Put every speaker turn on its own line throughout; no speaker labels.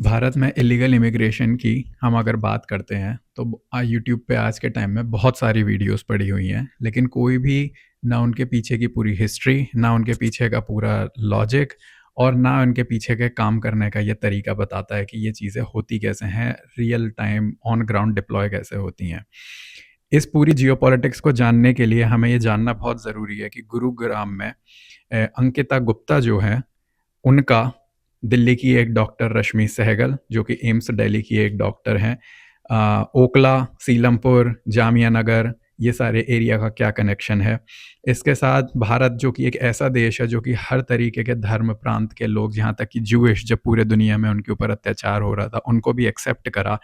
भारत में illegal immigration की हम अगर बात करते हैं तो यूट्यूब पे आज के टाइम में बहुत सारी वीडियोस पड़ी हुई हैं, लेकिन कोई भी ना उनके पीछे की पूरी हिस्ट्री, ना उनके पीछे का पूरा लॉजिक और ना उनके पीछे के काम करने का ये तरीका बताता है कि ये चीज़ें होती कैसे हैं, real time on ground deploy कैसे होती हैं। इस पूरी जियोपॉलिटिक्स को जानने के लिए हमें ये जानना बहुत ज़रूरी है कि गुरुग्राम में अंकिता गुप्ता जो है, उनका दिल्ली की एक डॉक्टर रश्मि सहगल जो कि एम्स दिल्ली की एक डॉक्टर हैं, ओखला, सीलमपुर, जामिया नगर, ये सारे एरिया का क्या कनेक्शन है। इसके साथ भारत जो कि एक ऐसा देश है जो कि हर तरीके के धर्म प्रांत के लोग, यहाँ तक कि जूइश जब पूरे दुनिया में उनके ऊपर अत्याचार हो रहा था उनको भी एक्सेप्ट करा।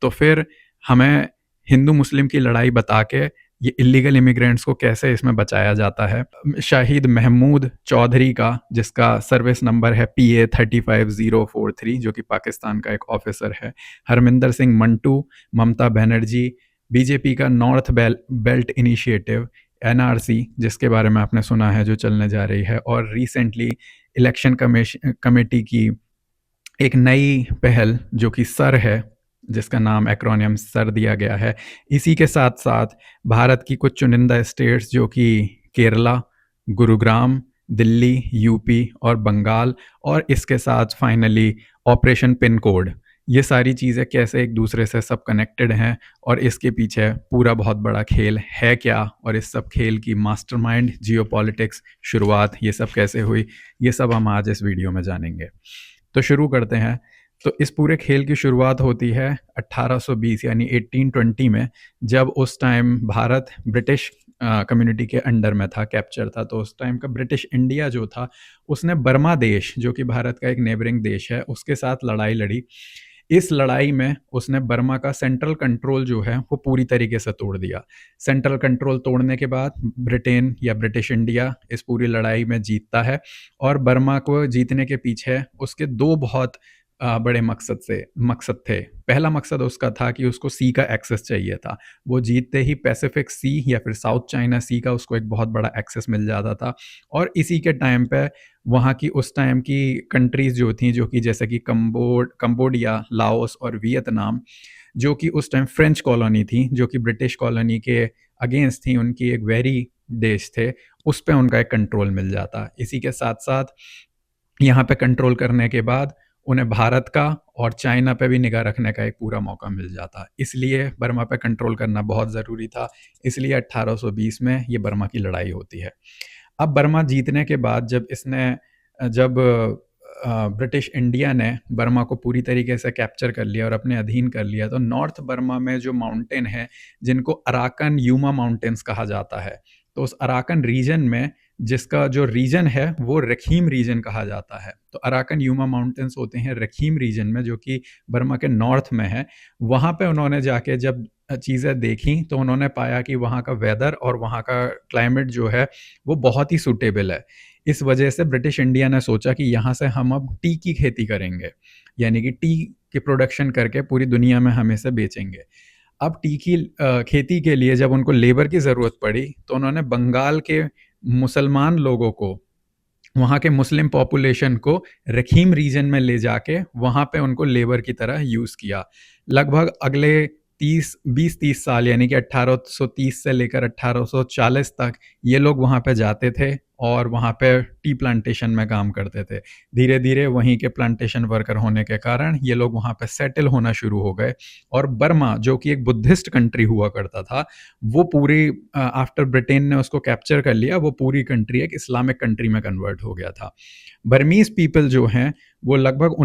तो फिर हमें हिंदू मुस्लिम की लड़ाई बता के ये इलीगल इमिग्रेंट्स को कैसे इसमें बचाया जाता है। शाहिद महमूद चौधरी का, जिसका सर्विस नंबर है PA 35043, जो कि पाकिस्तान का एक ऑफिसर है। हरमिंदर सिंह मंटू, ममता बनर्जी, बीजेपी का नॉर्थ बेल्ट इनिशिएटिव NRC, जिसके बारे में आपने सुना है, जो चलने जा रही है। और रिसेंटली इलेक्शन कमेटी की एक नई पहल जो कि सर है, जिसका नाम एक्रोनियम सर दिया गया है। इसी के साथ साथ भारत की कुछ चुनिंदा स्टेट्स जो कि केरला, गुरुग्राम, दिल्ली, यूपी और बंगाल, और इसके साथ फाइनली ऑपरेशन पिन कोड, ये सारी चीज़ें कैसे एक दूसरे से सब कनेक्टेड हैं और इसके पीछे पूरा बहुत बड़ा खेल है क्या, और इस सब खेल की मास्टरमाइंड जियोपॉलिटिक्स शुरुआत ये सब कैसे हुई, ये सब हम आज इस वीडियो में जानेंगे। तो शुरू करते हैं। तो इस पूरे खेल की शुरुआत होती है 1820 यानी 1820 में, जब उस टाइम भारत ब्रिटिश कम्युनिटी के अंडर में था, कैप्चर था। तो उस टाइम का ब्रिटिश इंडिया जो था, उसने बर्मा देश, जो कि भारत का एक नेबरिंग देश है, उसके साथ लड़ाई लड़ी। इस लड़ाई में उसने बर्मा का सेंट्रल कंट्रोल जो है वो पूरी तरीके से तोड़ दिया। सेंट्रल कंट्रोल तोड़ने के बाद ब्रिटेन या ब्रिटिश इंडिया इस पूरी लड़ाई में जीतता है। और बर्मा को जीतने के पीछे उसके दो बहुत बड़े मकसद थे। पहला मकसद उसका था कि उसको सी का एक्सेस चाहिए था। वो जीतते ही पैसिफिक सी या फिर साउथ चाइना सी का उसको एक बहुत बड़ा एक्सेस मिल जाता था। और इसी के टाइम पे वहाँ की उस टाइम की कंट्रीज़ जो थी, जो कि जैसे कि कंबोडिया, लाओस और वियतनाम, जो कि उस टाइम फ्रेंच कॉलोनी थी, जो कि ब्रिटिश कॉलोनी के अगेंस्ट थी, उनकी एक वेरी देश थे, उस पे उनका एक कंट्रोल मिल जाता। इसी के साथ साथ यहाँ पे कंट्रोल करने के बाद उन्हें भारत का और चाइना पे भी निगाह रखने का एक पूरा मौका मिल जाता। इसलिए बर्मा पे कंट्रोल करना बहुत ज़रूरी था। इसलिए 1820 में ये बर्मा की लड़ाई होती है। अब बर्मा जीतने के बाद जब ब्रिटिश इंडिया ने बर्मा को पूरी तरीके से कैप्चर कर लिया और अपने अधीन कर लिया, तो नॉर्थ बर्मा में जो माउंटेन है, जिनको अराकन यूमा माउंटेन्स कहा जाता है, तो उस अराकन रीजन में, जिसका जो रीजन है वो रखीम रीजन कहा जाता है। तो अराकन यूमा माउंटेन्स होते हैं रखीम रीजन में, जो कि बर्मा के नॉर्थ में है। वहाँ पे उन्होंने जाके जब चीज़ें देखी, तो उन्होंने पाया कि वहाँ का वेदर और वहाँ का क्लाइमेट जो है वो बहुत ही सूटेबल है। इस वजह से ब्रिटिश इंडिया ने सोचा कि यहाँ से हम अब टी की खेती करेंगे, यानी कि टी की प्रोडक्शन करके पूरी दुनिया में हम इसे बेचेंगे। अब टी की खेती के लिए जब उनको लेबर की ज़रूरत पड़ी, तो उन्होंने बंगाल के मुसलमान लोगों को, वहाँ के मुस्लिम पॉपुलेशन को रखीम रीजन में ले जाके वहाँ पे उनको लेबर की तरह यूज़ किया। लगभग अगले 20-30 साल, यानी कि 1830 से लेकर 1840 तक ये लोग वहाँ पे जाते थे और वहाँ पे टी प्लांटेशन में काम करते थे। धीरे धीरे वहीं के प्लांटेशन वर्कर होने के कारण ये लोग वहाँ पे सेटल होना शुरू हो गए। और बर्मा, जो कि एक बुद्धिस्ट कंट्री हुआ करता था, वो पूरी आफ्टर ब्रिटेन ने उसको कैप्चर कर लिया, वो पूरी कंट्री एक इस्लामिक कंट्री में कन्वर्ट हो गया था। बर्मीज पीपल जो हैं, वो लगभग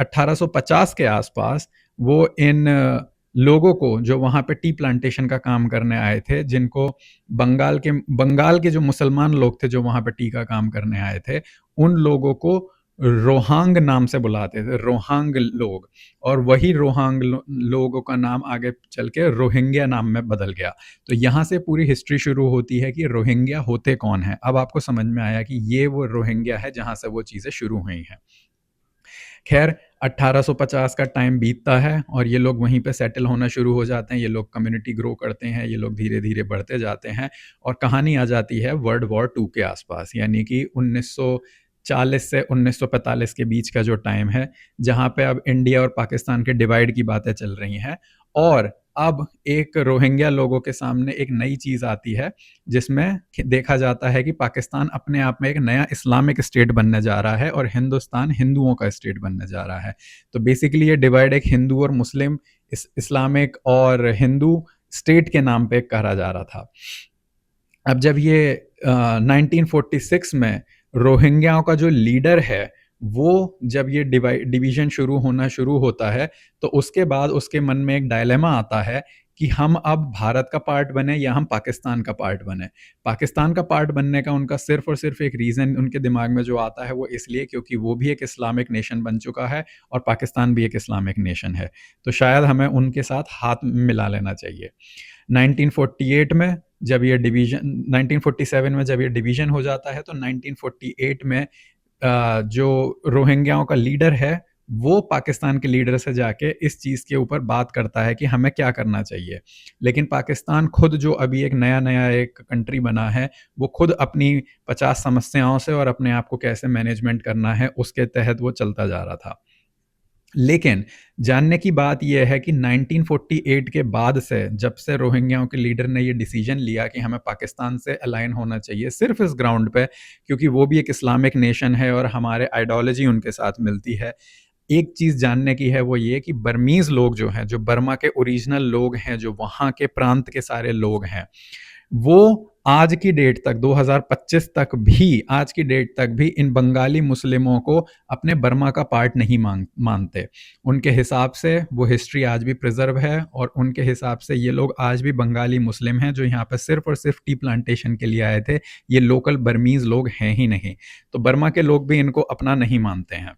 1850 के आसपास वो इन लोगों को, जो वहाँ पे टी प्लांटेशन का काम करने आए थे, जिनको बंगाल के जो मुसलमान लोग थे जो वहाँ पे टी का काम करने आए थे, उन लोगों को रोहांग नाम से बुलाते थे, रोहांग लोग। और वही रोहांग लोगों का नाम आगे चल के रोहिंग्या नाम में बदल गया। तो यहाँ से पूरी हिस्ट्री शुरू होती है कि रोहिंग्या होते कौन है। अब आपको समझ में आया कि ये वो रोहिंग्या है जहाँ से वो चीज़ें शुरू हुई हैं। खैर, 1850 का टाइम बीतता है और ये लोग वहीं पे सेटल होना शुरू हो जाते हैं। ये लोग कम्युनिटी ग्रो करते हैं, ये लोग धीरे धीरे बढ़ते जाते हैं। और कहानी आ जाती है वर्ल्ड वॉर 2 के आसपास, यानी कि 1940 से 1945 के बीच का जो टाइम है, जहाँ पे अब इंडिया और पाकिस्तान के डिवाइड की बातें चल रही हैं। और अब एक रोहिंग्या लोगों के सामने एक नई चीज़ आती है, जिसमें देखा जाता है कि पाकिस्तान अपने आप में एक नया इस्लामिक स्टेट बनने जा रहा है और हिंदुस्तान हिंदुओं का स्टेट बनने जा रहा है। तो बेसिकली ये डिवाइड एक हिंदू और मुस्लिम, इस्लामिक और हिंदू स्टेट के नाम पे करा जा रहा था। अब जब ये 1946 में रोहिंग्याओं का जो लीडर है, वो जब ये डिवीजन शुरू होना शुरू होता है, तो उसके बाद उसके मन में एक डायलेमा आता है कि हम अब भारत का पार्ट बने या हम पाकिस्तान का पार्ट बने। पाकिस्तान का पार्ट बनने का उनका सिर्फ और सिर्फ एक रीज़न उनके दिमाग में जो आता है वो इसलिए क्योंकि वो भी एक इस्लामिक नेशन बन चुका है और पाकिस्तान भी एक इस्लामिक नेशन है, तो शायद हमें उनके साथ हाथ मिला लेना चाहिए। 1948 में जब ये डिवीजन 1947 में जब ये डिवीजन हो जाता है, तो 1948 में जो रोहिंग्याओं का लीडर है, वो पाकिस्तान के लीडर से जाके इस चीज़ के ऊपर बात करता है कि हमें क्या करना चाहिए। लेकिन पाकिस्तान खुद जो अभी एक नया-नया एक कंट्री बना है, वो खुद अपनी 50 समस्याओं से और अपने आप को कैसे मैनेजमेंट करना है, उसके तहत वो चलता जा रहा था। लेकिन जानने की बात यह है कि 1948 के बाद से, जब से रोहिंग्याओं के लीडर ने ये डिसीजन लिया कि हमें पाकिस्तान से अलाइन होना चाहिए सिर्फ इस ग्राउंड पे क्योंकि वो भी एक इस्लामिक नेशन है और हमारे आइडियोलॉजी उनके साथ मिलती है। एक चीज़ जानने की है वो ये कि बर्मीज़ लोग जो हैं, जो बर्मा के ओरिजिनल लोग हैं, जो वहाँ के प्रांत के सारे लोग हैं, वो आज की डेट तक 2025 तक भी आज की डेट तक भी इन बंगाली मुस्लिमों को अपने बर्मा का पार्ट नहीं मानते। उनके हिसाब से वो हिस्ट्री आज भी प्रिजर्व है और उनके हिसाब से ये लोग आज भी बंगाली मुस्लिम हैं जो यहाँ पे सिर्फ और सिर्फ टी प्लांटेशन के लिए आए थे। ये लोकल बर्मीज़ लोग हैं ही नहीं। तो बर्मा के लोग भी इनको अपना नहीं मानते हैं।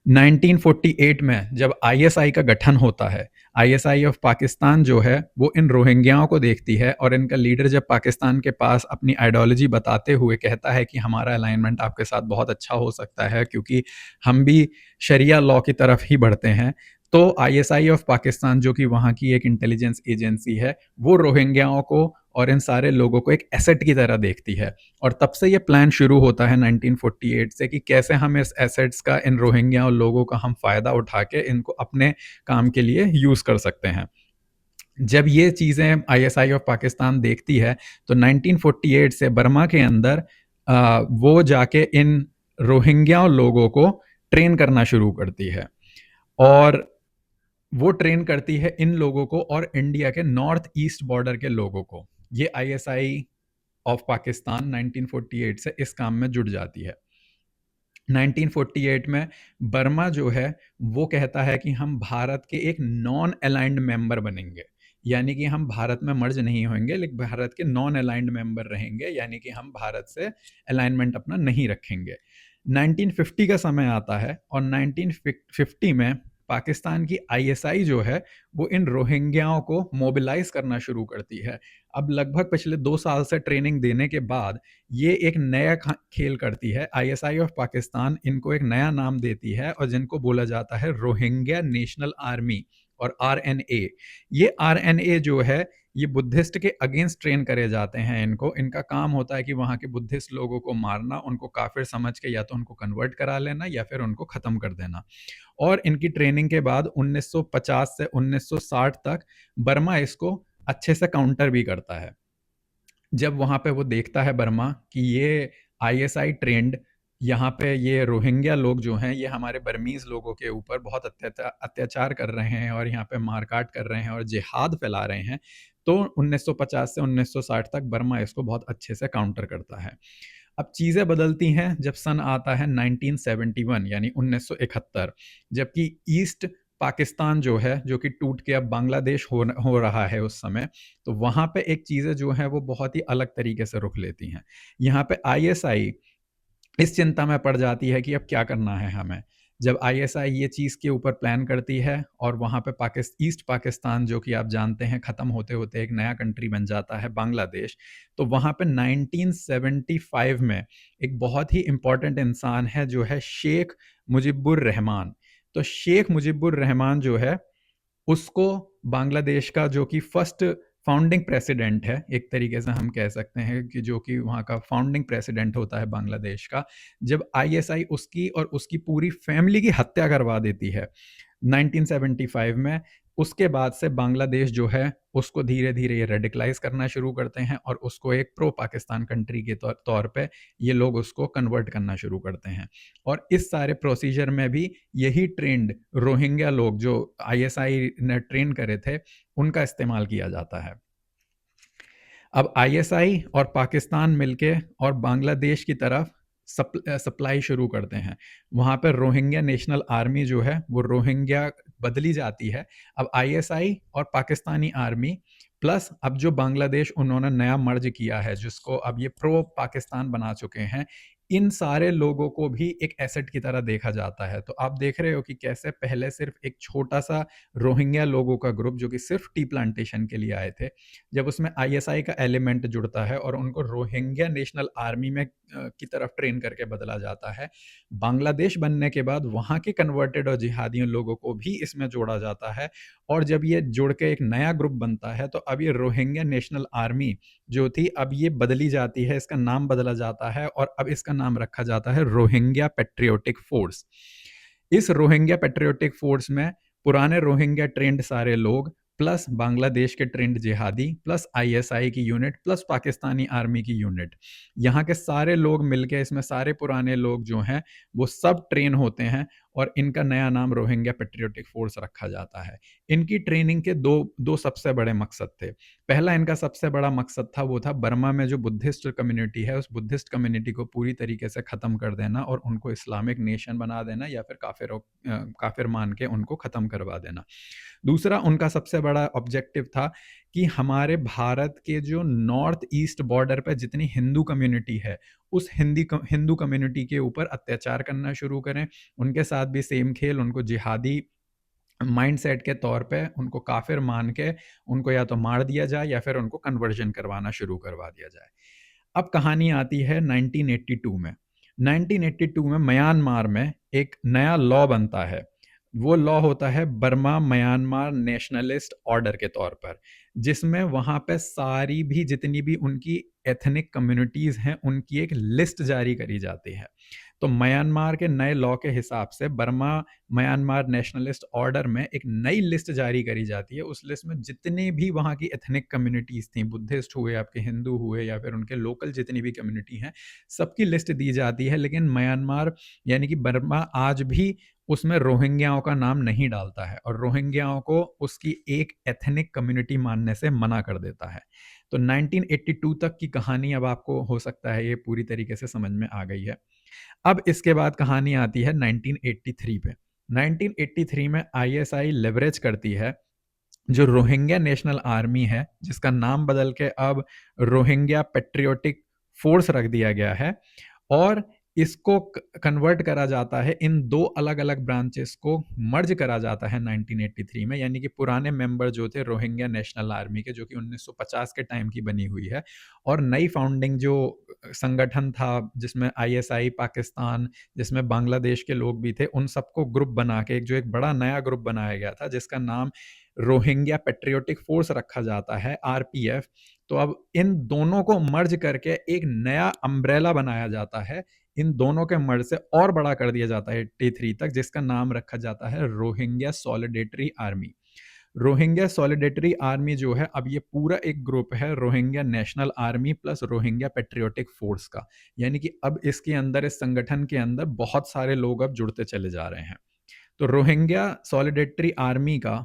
1948 में जब आईएसआई का गठन होता है, आईएसआई ऑफ पाकिस्तान जो है वो इन रोहिंग्याओं को देखती है और इनका लीडर जब पाकिस्तान के पास अपनी आइडियोलॉजी बताते हुए कहता है कि हमारा अलाइनमेंट आपके साथ बहुत अच्छा हो सकता है क्योंकि हम भी शरिया लॉ की तरफ ही बढ़ते हैं, तो आईएसआई ऑफ पाकिस्तान जो कि वहाँ की एक इंटेलिजेंस एजेंसी है, वो रोहिंग्याओं को और इन सारे लोगों को एक एसेट की तरह देखती है। और तब से ये प्लान शुरू होता है 1948 से कि कैसे हम इस एसेट्स का, इन रोहिंग्या और लोगों का हम फ़ायदा उठा के इनको अपने काम के लिए यूज़ कर सकते हैं। जब ये चीज़ें आईएसआई ऑफ पाकिस्तान देखती है, तो 1948 से बर्मा के अंदर वो जाके इन रोहिंग्या लोगों को ट्रेन करना शुरू करती है और वो ट्रेन करती है इन लोगों को और इंडिया के नॉर्थ ईस्ट बॉर्डर के लोगों को। ये आईएसआई ऑफ पाकिस्तान 1948 से इस काम में जुड़ जाती है। 1948 में बर्मा जो है वो कहता है कि हम भारत के एक नॉन अलाइंड मेंबर बनेंगे, यानी कि हम भारत में मर्ज नहीं होंगे लेकिन भारत के नॉन अलाइंड मेंबर रहेंगे, यानी कि हम भारत से अलाइनमेंट अपना नहीं रखेंगे। 1950 का समय आता है और 1950 में पाकिस्तान की आईएसआई जो है वो इन रोहिंग्याओं को मोबिलाइज करना शुरू करती है। अब लगभग पिछले 2 साल से ट्रेनिंग देने के बाद ये एक नया खेल करती है। आईएसआई ऑफ पाकिस्तान इनको एक नया नाम देती है और जिनको बोला जाता है रोहिंग्या नेशनल आर्मी और आरएनए। ये आरएनए जो है ये बुद्धिस्ट के अगेंस्ट ट्रेन करे जाते हैं। इनका काम होता है कि वहाँ के बुद्धिस्ट लोगों को मारना, उनको काफिर समझ के या तो उनको कन्वर्ट करा लेना या फिर उनको ख़त्म कर देना। और इनकी ट्रेनिंग के बाद 1950 से 1960 तक बर्मा इसको अच्छे से काउंटर भी करता है। जब वहाँ पे वो देखता है बर्मा कि ये आईएसआई ट्रेंड यहाँ पे ये रोहिंग्या लोग जो हैं ये हमारे बर्मीज़ लोगों के ऊपर बहुत अत्याचार कर रहे हैं और यहाँ पे मारकाट कर रहे हैं और जिहाद फैला रहे हैं, तो 1950 से 1960 तक बर्मा इसको बहुत अच्छे से काउंटर करता है। अब चीज़ें बदलती हैं जब सन आता है 1971 यानी 1971, जबकि ईस्ट पाकिस्तान जो है, जो कि टूट के अब बांग्लादेश हो रहा है उस समय, तो वहाँ पे एक चीज़ें जो हैं वो बहुत ही अलग तरीके से रुख लेती हैं। यहाँ पे आईएसआई इस चिंता में पड़ जाती है कि अब क्या करना है हमें। जब आईएसआई ये चीज़ के ऊपर प्लान करती है और वहाँ पे ईस्ट पाकिस्तान जो कि आप जानते हैं ख़त्म होते-होते एक नया कंट्री बन जाता है बांग्लादेश, तो वहाँ पे 1975 में एक बहुत ही इम्पोर्टेंट इंसान है जो है शेख मुजिबुर रहमान। तो शेख मुजिबुर रहमान जो है उसको बांग्लादेश का जो कि फाउंडिंग प्रेसिडेंट है, एक तरीके से हम कह सकते हैं कि जो कि वहाँ का फाउंडिंग प्रेसिडेंट होता है बांग्लादेश का, जब आईएसआई उसकी और उसकी पूरी फैमिली की हत्या करवा देती है 1975 में, उसके बाद से बांग्लादेश जो है उसको धीरे धीरे ये रेडिकलाइज करना शुरू करते हैं और उसको एक प्रो पाकिस्तान कंट्री के तौर पे ये लोग उसको कन्वर्ट करना शुरू करते हैं। और इस सारे प्रोसीजर में भी यही ट्रेंड रोहिंग्या लोग जो आईएसआई ने ट्रेन करे थे उनका इस्तेमाल किया जाता है। अब आईएसआई और पाकिस्तान मिलके और बांग्लादेश की तरफ सप्लाई शुरू करते हैं। वहाँ पर रोहिंग्या नेशनल आर्मी जो है वो रोहिंग्या बदली जाती है। अब आईएसआई और पाकिस्तानी आर्मी प्लस अब जो बांग्लादेश उन्होंने नया मर्ज किया है जिसको अब ये प्रो पाकिस्तान बना चुके हैं, इन सारे लोगों को भी एक एसेट की तरह देखा जाता है। तो आप देख रहे हो कि कैसे पहले सिर्फ एक छोटा सा रोहिंग्या लोगों का ग्रुप जो कि सिर्फ टी प्लांटेशन के लिए आए थे, जब उसमें आईएसआई का एलिमेंट जुड़ता है और उनको रोहिंग्या नेशनल आर्मी में की तरफ ट्रेन करके बदला जाता है। बांग्लादेश बनने के बाद वहाँ के कन्वर्टेड और जिहादियों लोगों को भी इसमें जोड़ा जाता है और जब ये जुड़ के एक नया ग्रुप बनता है तो अब ये रोहिंग्या नेशनल आर्मी जो थी अब ये बदली जाती है, इसका नाम बदला जाता है और अब इसका नाम रखा जाता है रोहिंग्या पेट्रियोटिक फोर्स। इस रोहिंग्या पेट्रियोटिक फोर्स में पुराने रोहिंग्या ट्रेंड सारे लोग प्लस बांग्लादेश के ट्रेंड जिहादी प्लस आईएसआई की यूनिट प्लस पाकिस्तानी आर्मी की यूनिट, यहाँ के सारे लोग मिलके इसमें सारे पुराने लोग जो हैं वो सब ट्रेन होते हैं और इनका नया नाम रोहिंग्या पेट्रियोटिक फोर्स रखा जाता है। इनकी ट्रेनिंग के दो सबसे बड़े मकसद थे। पहला इनका सबसे बड़ा मकसद था वो था बर्मा में जो बुद्धिस्ट कम्युनिटी है उस बुद्धिस्ट कम्युनिटी को पूरी तरीके से ख़त्म कर देना और उनको इस्लामिक नेशन बना देना या फिर काफिर मान के उनको ख़त्म करवा देना। दूसरा उनका सबसे बड़ा ऑब्जेक्टिव था कि हमारे भारत के जो नॉर्थ ईस्ट बॉर्डर पे जितनी हिंदू कम्युनिटी है उस हिंदू कम्युनिटी के ऊपर अत्याचार करना शुरू करें, उनके साथ भी सेम खेल, उनको जिहादी माइंडसेट के तौर पे उनको काफिर मान के उनको या तो मार दिया जाए या फिर उनको कन्वर्जन करवाना शुरू करवा दिया जाए। अब कहानी आती है 1982 में। 1982 में म्यांमार में एक नया लॉ बनता है। वो लॉ होता है बर्मा म्यांमार नेशनलिस्ट ऑर्डर के तौर पर, जिसमें वहाँ पे सारी भी जितनी भी उनकी एथनिक कम्युनिटीज़ हैं उनकी एक लिस्ट जारी करी जाती है। तो म्यांमार के नए लॉ के हिसाब से बर्मा म्यांमार नेशनलिस्ट ऑर्डर में एक नई लिस्ट जारी करी जाती है। उस लिस्ट में जितने भी वहाँ की एथनिक कम्युनिटीज़ थी, बुद्धिस्ट हुए, आपके हिंदू हुए या फिर उनके लोकल जितनी भी कम्युनिटी हैं, सबकी लिस्ट दी जाती है। लेकिन म्यांमार यानी कि बर्मा आज भी उसमें रोहिंग्याओं का नाम नहीं डालता है और रोहिंग्याओं को उसकी एक एथनिक कम्युनिटी मानने से मना कर देता है। तो 1982 तक की कहानी अब आपको हो सकता है ये पूरी तरीके से समझ में आ गई है। अब इसके बाद कहानी आती है 1983 पे। 1983 में आईएसआई लेवरेज करती है जो रोहिंग्या नेशनल आर्मी है, जिसका नाम बदल के अब रोहिंग्या पेट्रियोटिक फोर्स रख दिया गया है, और इसको कन्वर्ट करा जाता है, इन दो अलग अलग ब्रांचेस को मर्ज करा जाता है 1983 में। यानी कि पुराने मेंबर जो थे रोहिंग्या नेशनल आर्मी के, जो कि 1950 के टाइम की बनी हुई है, और नई फाउंडिंग जो संगठन था जिसमें आईएसआई पाकिस्तान, जिसमें बांग्लादेश के लोग भी थे, उन सबको ग्रुप बना के एक बड़ा नया ग्रुप बनाया गया था जिसका नाम रोहिंग्या पेट्रियोटिक फोर्स रखा जाता है, आरपीएफ। तो अब इन दोनों को मर्ज करके एक नया अम्ब्रेला बनाया जाता है, इन दोनों के मर्ज से और बड़ा कर दिया जाता है 83 तक, जिसका नाम रखा जाता है रोहिंग्या सॉलिडेटरी आर्मी। रोहिंग्या सॉलिडेटरी आर्मी जो है अब ये पूरा एक ग्रुप है Rohingya national army plus Rohingya patriotic force का। यानी कि अब इसके अंदर, इस संगठन के अंदर बहुत सारे लोग अब जुड़ते चले जा रहे हैं। तो रोहिंग्या सॉलिडेटरी आर्मी का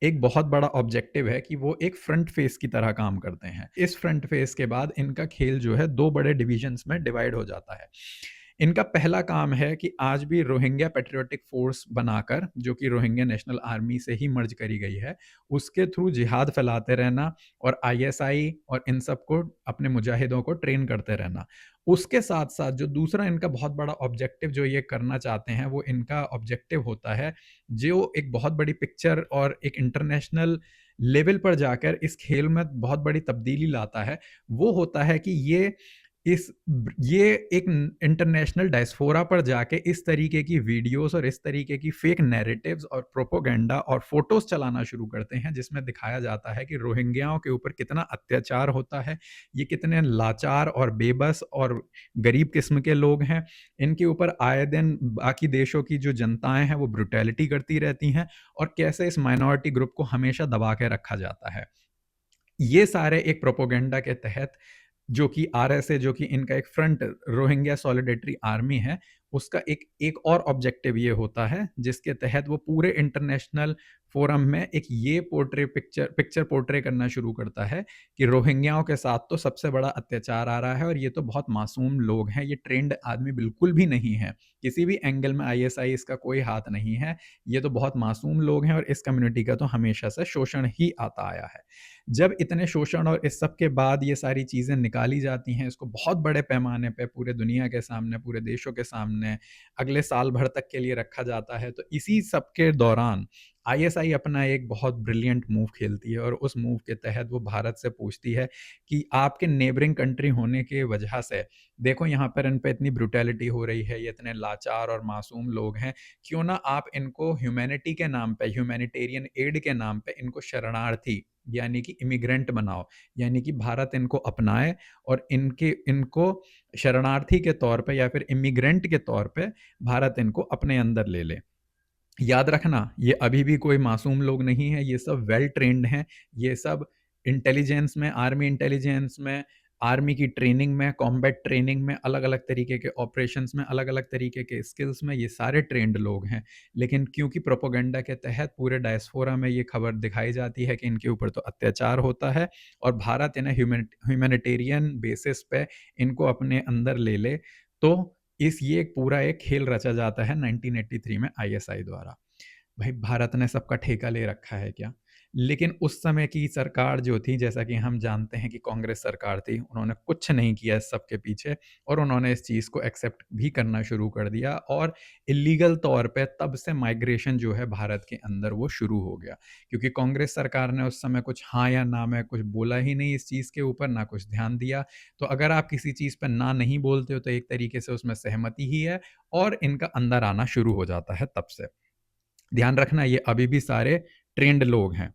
एक बहुत बड़ा ऑब्जेक्टिव है कि वो एक फ्रंट फेस की तरह काम करते हैं। इस फ्रंट फेस के बाद इनका खेल जो है दो बड़े डिविजन्स में डिवाइड हो जाता है। इनका पहला काम है कि आज भी रोहिंग्या पेट्रियोटिक फोर्स बनाकर, जो कि रोहिंग्या नेशनल आर्मी से ही मर्ज करी गई है, उसके थ्रू जिहाद फैलाते रहना और आईएसआई और इन सब को, अपने मुजाहिदों को ट्रेन करते रहना। उसके साथ साथ जो दूसरा इनका बहुत बड़ा ऑब्जेक्टिव जो ये करना चाहते हैं, वो इनका ऑब्जेक्टिव होता है जो एक बहुत बड़ी पिक्चर और एक इंटरनेशनल लेवल पर जाकर इस खेल में बहुत बड़ी तब्दीली लाता है। वो होता है कि ये ये एक इंटरनेशनल डायस्पोरा पर जाके इस तरीके की वीडियोस और इस तरीके की फेक नैरेटिव्स और प्रोपोगंडा और फोटोज चलाना शुरू करते हैं, जिसमें दिखाया जाता है कि रोहिंग्याओं के ऊपर कितना अत्याचार होता है, ये कितने लाचार और बेबस और गरीब किस्म के लोग हैं, इनके ऊपर आए दिन बाकी देशों की जो जनताएं हैं वो ब्रुटैलिटी करती रहती हैं, और कैसे इस माइनॉरिटी ग्रुप को हमेशा दबा के रखा जाता है। ये सारे एक प्रोपोगंडा के तहत, जो कि आरएसए, जो कि इनका एक फ्रंट रोहिंग्या सॉलिडेटरी आर्मी है, उसका एक एक और ऑब्जेक्टिव ये होता है, जिसके तहत वो पूरे इंटरनेशनल फोरम में एक ये पिक्चर पोर्ट्रे करना शुरू करता है कि रोहिंग्याओं के साथ तो सबसे बड़ा अत्याचार आ रहा है, और ये तो बहुत मासूम लोग हैं, ये ट्रेंड आदमी बिल्कुल भी नहीं है, किसी भी एंगल में आईएसआई इसका कोई हाथ नहीं है, ये तो बहुत मासूम लोग हैं, और इस कम्युनिटी का तो हमेशा से शोषण ही आता आया है। जब इतने शोषण और इस सब के बाद ये सारी चीज़ें निकाली जाती हैं, इसको बहुत बड़े पैमाने पे पूरे दुनिया के सामने, पूरे देशों के सामने अगले साल भर तक के लिए रखा जाता है, तो इसी सब के दौरान आईएसआई अपना एक बहुत ब्रिलियंट मूव खेलती है, और उस मूव के तहत वो भारत से पूछती है कि आपके नेबरिंग कंट्री होने के वजह से देखो यहाँ पर इन पे इतनी ब्रुटैलिटी हो रही है, ये इतने लाचार और मासूम लोग हैं, क्यों ना आप इनको ह्यूमैनिटी के नाम पे, ह्यूमैनिटेरियन एड के नाम पे इनको शरणार्थी यानी कि इमिग्रेंट बनाओ, यानी कि भारत इनको अपनाए और इनको शरणार्थी के तौर पे या फिर इमिग्रेंट के तौर पे भारत इनको अपने अंदर ले ले। याद रखना, ये अभी भी कोई मासूम लोग नहीं है, ये सब वेल ट्रेन्ड हैं, ये सब इंटेलिजेंस में, आर्मी इंटेलिजेंस में, आर्मी की ट्रेनिंग में, कॉम्बैट ट्रेनिंग में, अलग-अलग तरीके के ऑपरेशंस में, अलग-अलग तरीके के स्किल्स में ये सारे ट्रेन्ड लोग हैं। लेकिन क्योंकि प्रोपेगेंडा के तहत पूरे डायस्पोरा में ये खबर दिखाई जाती है कि इनके ऊपर तो अत्याचार होता है, और भारत इन्हें ह्यूमैनिटेरियन बेसिस पे इनको अपने अंदर ले ले, तो ये एक पूरा एक खेल रचा जाता है 1983 में आईएसआई द्वारा। भाई भारत ने सबका ठेका ले रखा है क्या? लेकिन उस समय की सरकार जो थी, जैसा कि हम जानते हैं कि कांग्रेस सरकार थी, उन्होंने कुछ नहीं किया इस सब के पीछे, और उन्होंने इस चीज़ को एक्सेप्ट भी करना शुरू कर दिया, और इल्लीगल तौर पे तब से माइग्रेशन जो है भारत के अंदर वो शुरू हो गया। क्योंकि कांग्रेस सरकार ने उस समय कुछ हाँ या ना में कुछ बोला ही नहीं इस चीज़ के ऊपर, ना कुछ ध्यान दिया। तो अगर आप किसी चीज़ पे ना नहीं बोलते हो, तो एक तरीके से उसमें सहमति ही है, और इनका अंदर आना शुरू हो जाता है तब से। ध्यान रखना, ये अभी भी सारे ट्रेंड लोग हैं,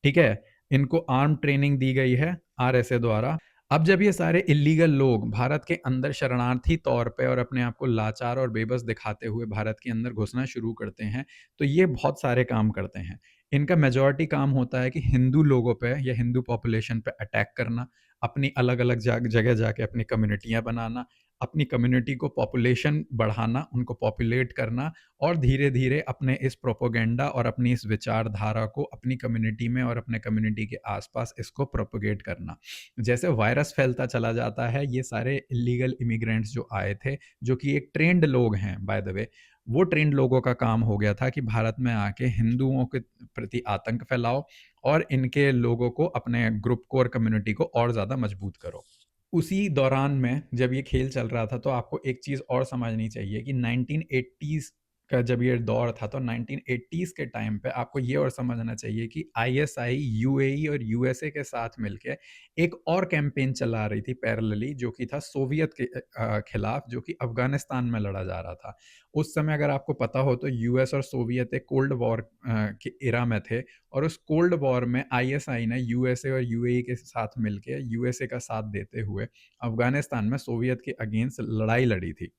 ठीक है? इनको आर्म ट्रेनिंग दी गई है आरएसए द्वारा। अब जब ये सारे इल्लीगल लोग भारत के अंदर शरणार्थी तौर पे और अपने आप को लाचार और बेबस दिखाते हुए भारत के अंदर घुसना शुरू करते हैं, तो ये बहुत सारे काम करते हैं। इनका मेजॉरिटी काम होता है कि हिंदू लोगों पे या हिंदू पॉपुलेशन पे अटैक करना, अपनी अलग-अलग जगह जाके अपनी कम्युनिटियाँ बनाना, अपनी कम्युनिटी को पॉपुलेशन बढ़ाना, उनको पॉपुलेट करना, और धीरे-धीरे अपने इस प्रोपेगेंडा और अपनी इस विचारधारा को अपनी कम्युनिटी में और अपने कम्युनिटी के आसपास इसको प्रोपेगेट करना। जैसे वायरस फैलता चला जाता है, ये सारे इल्लीगल इमिग्रेंट्स जो आए थे, जो कि एक ट्रेन्ड लोग हैं बाय द वे, वो ट्रेन्ड लोगों का काम हो गया था कि भारत में आके हिंदुओं के प्रति आतंक फैलाओ, और इनके लोगों को, अपने ग्रुप को और कम्युनिटी को और ज़्यादा मजबूत करो। उसी दौरान में जब ये खेल चल रहा था, तो आपको एक चीज़ और समझनी चाहिए कि 1980s का जब ये दौर था, तो 1980s के टाइम पे आपको ये और समझना चाहिए कि आईएसआई यूएई और यूएसए के साथ मिलके एक और कैंपेन चला रही थी पैरेलली, जो कि था सोवियत के खिलाफ, जो कि अफगानिस्तान में लड़ा जा रहा था। उस समय अगर आपको पता हो, तो यूएस और सोवियत एक कोल्ड वॉर के एरा में थे, और उस कोल्ड वॉर में आईएसआई ने यूएसए और यूएई के साथ मिलके, यूएसए का साथ देते हुए अफगानिस्तान में सोवियत के अगेंस्ट लड़ाई लड़ी थी।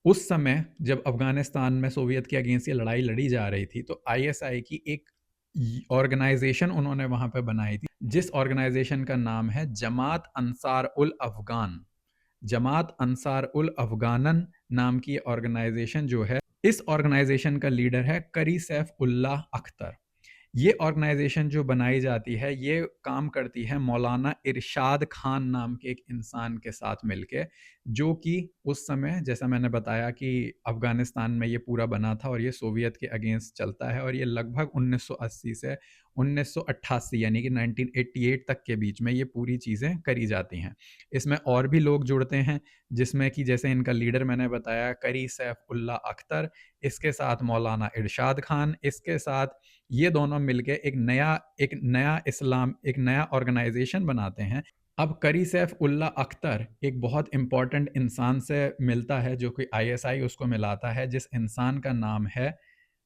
उस समय जब अफगानिस्तान में सोवियत के अगेंस्ट ये लड़ाई लड़ी जा रही थी, तो आईएसआई की एक ऑर्गेनाइजेशन उन्होंने वहां पे बनाई थी, जिस ऑर्गेनाइजेशन का नाम है जमात अंसार उल अफगान। जमात अंसार उल अफगानन नाम की ऑर्गेनाइजेशन जो है, इस ऑर्गेनाइजेशन का लीडर है करी सैफ उल्लाह अख्तर। ये ऑर्गेनाइजेशन जो बनाई जाती है, ये काम करती है मौलाना इरशाद खान नाम के एक इंसान के साथ मिलके, जो कि उस समय, जैसा मैंने बताया कि अफगानिस्तान में ये पूरा बना था और ये सोवियत के अगेंस्ट चलता है, और ये लगभग 1980 से 1988 यानी कि 1988 तक के बीच में ये पूरी चीज़ें करी जाती हैं। इसमें और भी लोग जुड़ते हैं, जिसमें कि जैसे इनका लीडर मैंने बताया करी सैफ उल्लाह अख्तर, इसके साथ मौलाना इरशाद खान, इसके साथ ये दोनों मिलके एक नया ऑर्गेनाइजेशन बनाते हैं, अब करी सैफ उल्ला अख्तर एक बहुत इम्पोर्टेंट इंसान से मिलता है, जो कि आईएसआई उसको मिलाता है, जिस इंसान का नाम है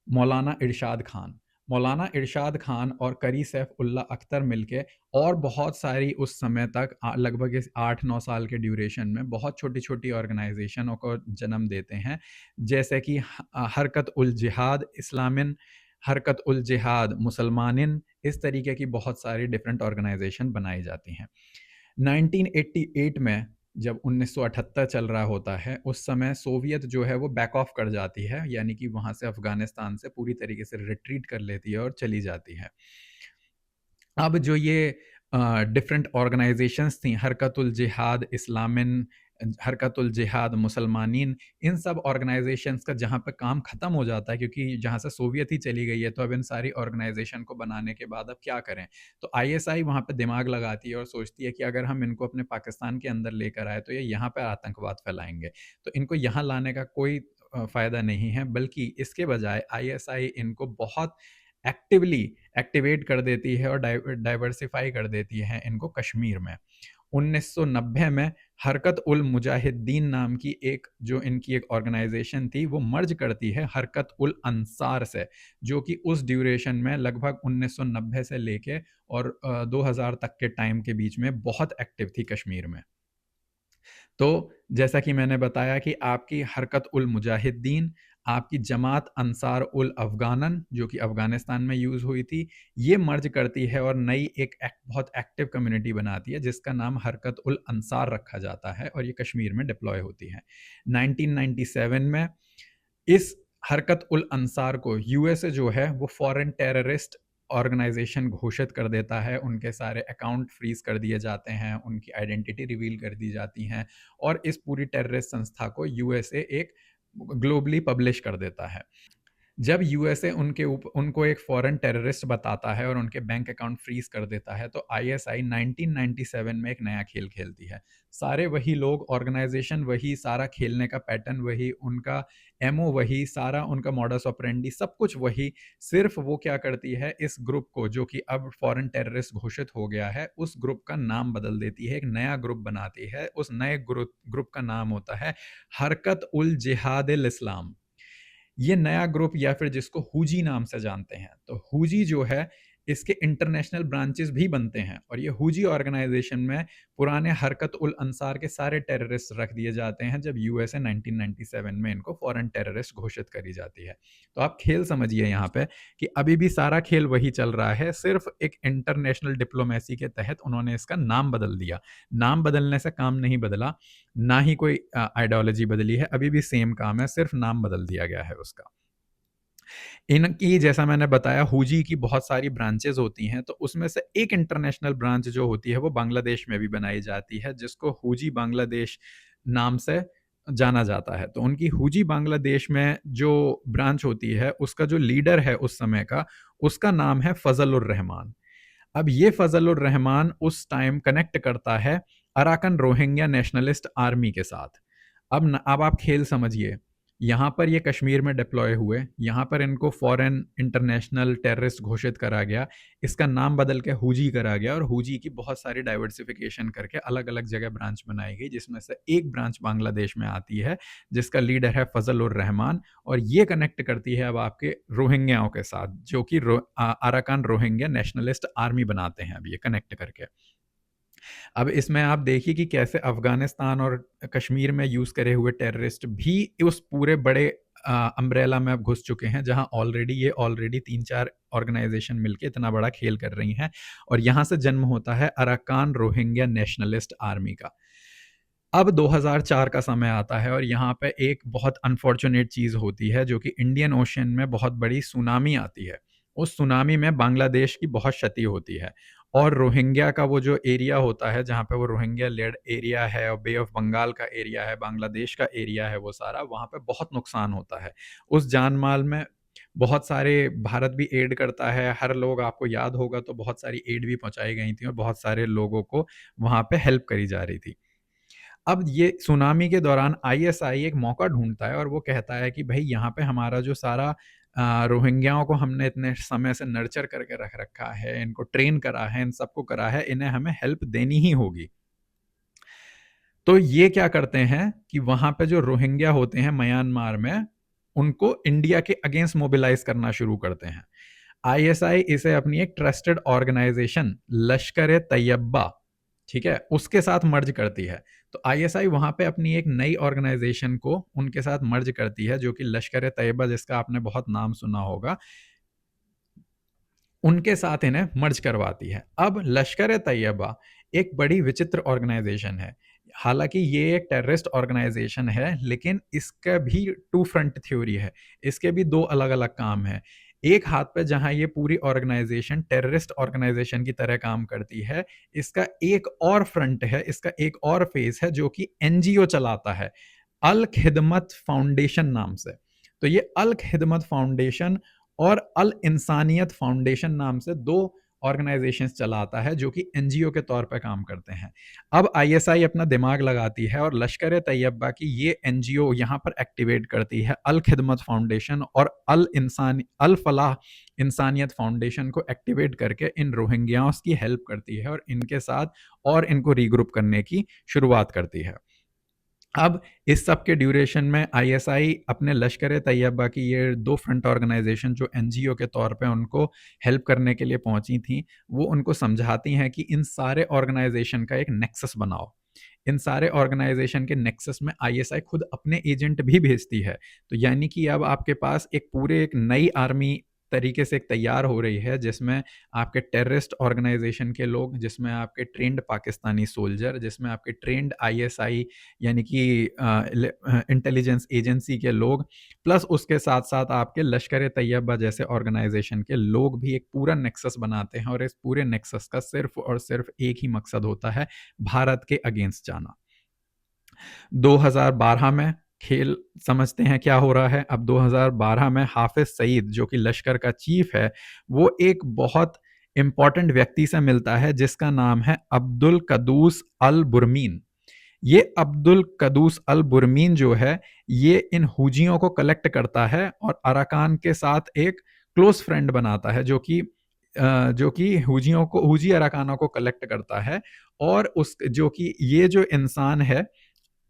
मौलाना इरशाद खान। मौलाना इरशाद खान और करी सैफ उल्ला अख्तर मिलके और बहुत सारी उस समय तक लगभग इस 8-9 साल के ड्यूरेशन में बहुत छोटी-छोटी ऑर्गेनाइजेशनों को जन्म देते हैं, जैसे कि हरकत उल जिहाद इस्लामिन, हरकत उल जिहाद मुसलमानिन, इस तरीके की बहुत सारी डिफरेंट ऑर्गेनाइजेशन बनाई जाती हैं। 1988 में जब 1978 चल रहा होता है, उस समय सोवियत जो है वो बैक ऑफ कर जाती है, यानी कि वहाँ से अफ़गानिस्तान से पूरी तरीके से रिट्रीट कर लेती है और चली जाती है। अब जो ये डिफरेंट ऑर्गेनाइजेशंस थी, हरकतुल जिहाद इस्लामिन, हरकतुल जिहाद मुसलमानीन, इन सब ऑर्गेनाइजेशंस का जहाँ पे काम ख़त्म हो जाता है, क्योंकि जहाँ से सोवियत ही चली गई है, तो अब इन सारी ऑर्गेनाइजेशन को बनाने के बाद अब क्या करें? तो आईएसआई वहाँ पे दिमाग लगाती है और सोचती है कि अगर हम इनको अपने पाकिस्तान के अंदर लेकर आए, तो ये यहाँ पे आतंकवाद फैलाएँगे। तो इनको यहाँ लाने का कोई फ़ायदा नहीं है, बल्कि इसके बजाय आईएसआई इनको बहुत एक्टिवली एक्टिवेट कर देती है और डाइवर्सिफ़ाई कर देती है इनको कश्मीर में। 1990 में हरकत उल मुजाहिदीन नाम की एक जो इनकी एक ऑर्गेनाइज़ेशन थी, वो मर्ज करती है हरकत उल अंसार से, जो कि उस ड्यूरेशन में लगभग 1990 से लेके और 2000 तक के टाइम के बीच में बहुत एक्टिव थी कश्मीर में। तो जैसा कि मैंने बताया कि आपकी हरकत उल मुजाहिदीन, आपकी जमात अंसार उल अफ़गानन, जो कि अफ़गानिस्तान में यूज़ हुई थी, ये मर्ज करती है और नई एक बहुत एक्टिव कम्युनिटी बनाती है, जिसका नाम हरकत उल अंसार रखा जाता है और ये कश्मीर में डिप्लॉय होती है। 1997 में इस हरकत उल अंसार को यूएसए जो है वो फॉरेन टेररिस्ट ऑर्गेनाइजेशन घोषित कर देता है, उनके सारे अकाउंट फ्रीज कर दिए जाते हैं, उनकी आइडेंटिटी रिवील कर दी जाती हैं और इस पूरी टेररिस्ट संस्था को यूएसए एक ग्लोबली पब्लिश कर देता है। जब यूएसए उनको एक फॉरेन टेररिस्ट बताता है और उनके बैंक अकाउंट फ्रीज कर देता है, तो आईएसआई 1997 में एक नया खेल खेलती है। सारे वही लोग, ऑर्गेनाइजेशन वही, सारा खेलने का पैटर्न वही, उनका एमओ वही, सारा उनका मॉडस ऑपरेंडी सब कुछ वही। सिर्फ वो क्या करती है, इस ग्रुप को जो कि अब फॉरेन टेररिस्ट घोषित हो गया है, उस ग्रुप का नाम बदल देती है, एक नया ग्रुप बनाती है। उस नए ग्रुप का नाम होता है हरकत उल जिहाद इस्लाम। ये नया ग्रुप या फिर जिसको हुजी नाम से जानते हैं, तो हुजी जो है इसके इंटरनेशनल ब्रांचेस भी बनते हैं और ये हुजी ऑर्गेनाइजेशन में पुराने हरकत उल अंसार के सारे टेररिस्ट रख दिए जाते हैं, जब यूएसए 1997 में इनको फॉरेन टेररिस्ट घोषित करी जाती है। तो आप खेल समझिए यहाँ पे कि अभी भी सारा खेल वही चल रहा है, सिर्फ एक इंटरनेशनल डिप्लोमेसी के तहत उन्होंने इसका नाम बदल दिया। नाम बदलने से काम नहीं बदला, ना ही कोई आइडियोलॉजी बदली है, अभी भी सेम काम है, सिर्फ नाम बदल दिया गया है उसका। इनकी जैसा मैंने बताया हुजी की बहुत सारी ब्रांचेज़ होती हैं, तो उसमें से एक इंटरनेशनल ब्रांच जो होती है वो बांग्लादेश में भी बनाई जाती है, जिसको हुजी बांग्लादेश नाम से जाना जाता है। तो उनकी हुजी बांग्लादेश में जो ब्रांच होती है, उसका जो लीडर है उस समय का, उसका नाम है फ़ज़ल उर रहमान। अब ये फ़ज़ल उर रहमान उस टाइम कनेक्ट करता है अराकन रोहिंग्या नेशनलिस्ट आर्मी के साथ। अब आप खेल समझिए, यहाँ पर ये कश्मीर में डिप्लॉय हुए, यहाँ पर इनको फॉरेन इंटरनेशनल टेररिस्ट घोषित करा गया, इसका नाम बदल के हुजी करा गया और हुजी की बहुत सारी डाइवर्सिफिकेशन करके अलग-अलग जगह ब्रांच बनाई गई, जिसमें से एक ब्रांच बांग्लादेश में आती है, जिसका लीडर है फ़ज़ल उर रहमान और ये कनेक्ट करती है अब आपके रोहिंग्याओं के साथ, जो कि अराकान रोहिंग्या नेशनलिस्ट आर्मी बनाते हैं अब ये कनेक्ट करके। अब इसमें आप देखिए कि कैसे अफ़गानिस्तान और कश्मीर में यूज़ करे हुए टेररिस्ट भी उस पूरे बड़े अम्ब्रेला में अब घुस चुके हैं, जहाँ ऑलरेडी 3-4 ऑर्गेनाइज़ेशन मिलके इतना बड़ा खेल कर रही हैं और यहाँ से जन्म होता है अराकान रोहिंग्या नेशनलिस्ट आर्मी का। अब 2004 का समय आता है और यहाँ पे एक बहुत अनफॉर्च्यूनेट चीज़ होती है, जो कि इंडियन ओशन में बहुत बड़ी सुनामी आती है। उस सुनामी में बांग्लादेश की बहुत क्षति होती है और रोहिंग्या का वो जो एरिया होता है, जहाँ पे वो रोहिंग्या लेड एरिया है और बे ऑफ बंगाल का एरिया है, बांग्लादेश का एरिया है वो सारा, वहाँ पे बहुत नुकसान होता है। उस जान-माल में बहुत सारे भारत भी एड करता है, हर लोग आपको याद होगा तो बहुत सारी एड भी पहुँचाई गई थी और बहुत सारे लोगों को वहाँ पे हेल्प करी जा रही थी। अब ये सुनामी के दौरान आईएसआई एक मौका ढूँढता है और वो कहता है कि भई यहाँ पे हमारा जो सारा रोहिंग्याओं को हमने इतने समय से नर्चर करके रख रखा है, इनको ट्रेन करा है, इन सबको करा है, इन्हें हमें हेल्प देनी ही होगी। तो ये क्या करते हैं कि वहां पे जो रोहिंग्या होते हैं म्यांमार में, उनको इंडिया के अगेंस्ट मोबिलाइज करना शुरू करते हैं। आईएसआई इसे अपनी एक ट्रस्टेड ऑर्गेनाइजेशन लश्कर तैयबा, ठीक है, उसके साथ मर्ज करती है। तो आईएसआई वहां पे अपनी एक नई ऑर्गेनाइजेशन को उनके साथ मर्ज करती है, जो कि लश्कर तैयबा, जिसका आपने बहुत नाम सुना होगा, उनके साथ इन्हें मर्ज करवाती है। अब लश्कर तैयबा एक बड़ी विचित्र ऑर्गेनाइजेशन है। हालांकि ये एक टेररिस्ट ऑर्गेनाइजेशन है, लेकिन इसका भी टू फ्रंट थ्योरी है। इसके भी दो अलग अलग काम है। एक हाथ पे जहां ये पूरी ऑर्गेनाइजेशन टेररिस्ट ऑर्गेनाइजेशन की तरह काम करती है, इसका एक और फ्रंट है, इसका एक और फेस है, जो कि एनजीओ चलाता है, अल खिदमत फाउंडेशन नाम से। तो ये अल खिदमत फाउंडेशन और अल इंसानियत फाउंडेशन नाम से दो ऑर्गेनाइजेशंस चलाता है, जो कि एनजीओ के तौर पर काम करते हैं। अब आईएसआई अपना दिमाग लगाती है और लश्कर तैयबा की ये एनजीओ यहाँ पर एक्टिवेट करती है अल खिदमत फाउंडेशन और अल फलाह इंसानियत फाउंडेशन को एक्टिवेट करके इन रोहिंग्याओं की हेल्प करती है और इनके साथ और इनको रीग्रुप करने की शुरुआत करती है। अब इस सब के ड्यूरेशन में आईएसआई अपने लश्कर तैयबा की ये दो फ्रंट ऑर्गेनाइजेशन जो एनजीओ के तौर पे उनको हेल्प करने के लिए पहुंची थी, वो उनको समझाती हैं कि इन सारे ऑर्गेनाइजेशन का एक नेक्सस बनाओ। इन सारे ऑर्गेनाइजेशन के नेक्सस में आईएसआई खुद अपने एजेंट भी भेजती है। तो यानी कि अब आपके पास एक पूरे एक नई आर्मी तरीके से एक तैयार हो रही है, जिसमें आपके टेररिस्ट ऑर्गेनाइजेशन के लोग, जिसमें आपके ट्रेंड पाकिस्तानी सोल्जर, जिसमें आपके ट्रेंड आईएसआई यानी कि इंटेलिजेंस एजेंसी के लोग, प्लस उसके साथ साथ आपके लश्कर तैयबा जैसे ऑर्गेनाइजेशन के लोग भी एक पूरा नेक्सस बनाते हैं। और इस पूरे नेक्सस का सिर्फ और सिर्फ एक ही मकसद होता है, भारत के अगेंस्ट जाना। 2012 में खेल समझते हैं क्या हो रहा है। अब 2012 में हाफिज सईद, जो कि लश्कर का चीफ है, वो एक बहुत इंपॉर्टेंट व्यक्ति से मिलता है, जिसका नाम है अब्दुल कदूस अल बुरमीन। ये अब्दुल कदूस अल बुरमीन जो है, ये इन हुजियों को कलेक्ट करता है और अराकान के साथ एक क्लोज फ्रेंड बनाता है, जो कि हुजी अराकानों को कलेक्ट करता है। और उस जो कि ये जो इंसान है,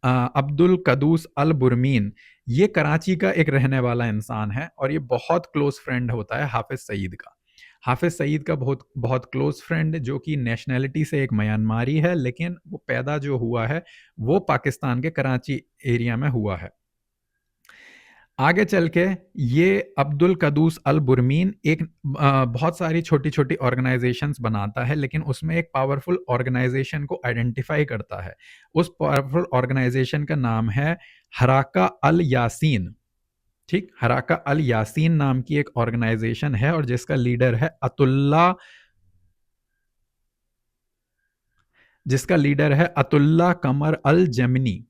अब्दुल कदूस अल बुरमीन, ये कराची का एक रहने वाला इंसान है और ये बहुत क्लोज फ्रेंड होता है हाफिज सईद का। हाफिज सईद का बहुत बहुत क्लोज फ्रेंड, जो कि नेशनैलिटी से एक म्यांमारी है, लेकिन वो पैदा जो हुआ है वो पाकिस्तान के कराची एरिया में हुआ है। आगे चल के ये अब्दुल कदूस अल बुरमीन एक बहुत सारी छोटी छोटी ऑर्गेनाइजेशंस बनाता है, लेकिन उसमें एक पावरफुल ऑर्गेनाइजेशन को आइडेंटिफाई करता है। उस पावरफुल ऑर्गेनाइजेशन का नाम है हराका अल यासीन। ठीक, हराका अल यासीन नाम की एक ऑर्गेनाइजेशन है और जिसका लीडर है अतुल्ला कमर अल जमनी।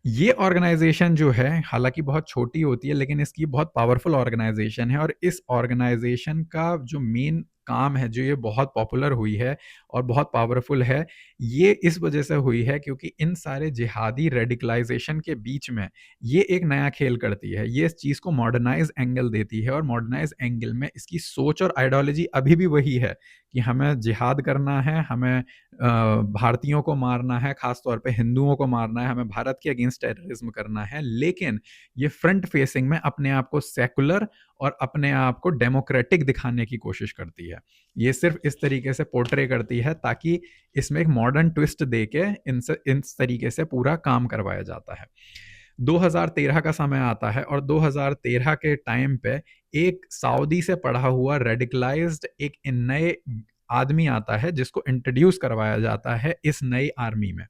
ये ऑर्गेनाइजेशन जो है, हालांकि बहुत छोटी होती है, लेकिन इसकी बहुत पावरफुल ऑर्गेनाइजेशन है। और इस ऑर्गेनाइजेशन का जो मेन काम है, जो ये बहुत पॉपुलर हुई है और बहुत पावरफुल है, ये इस वजह से हुई है क्योंकि इन सारे जिहादी रेडिकलाइजेशन के बीच में ये एक नया खेल करती है। ये इस चीज़ को मॉडर्नाइज एंगल देती है और मॉडर्नाइज एंगल में इसकी सोच और आइडियोलॉजी अभी भी वही है कि हमें जिहाद करना है, हमें भारतीयों को मारना है, खासतौर पे हिंदुओं को मारना है, हमें भारत के अगेंस्ट टेररिज्म करना है। लेकिन ये फ्रंट फेसिंग में अपने आप को सेकुलर और अपने आप को डेमोक्रेटिक दिखाने की कोशिश करती है। ये सिर्फ इस तरीके से पोर्ट्रे करती है ताकि इसमें एक मॉडर्न ट्विस्ट देके इस तरीके से पूरा काम करवाया जाता है। 2013 का समय आता है और 2013 के टाइम पे एक सऊदी से पढ़ा हुआ रेडिकलाइज्ड एक नए आदमी आता है, जिसको इंट्रोड्यूस करवाया जाता है इस नई आर्मी में।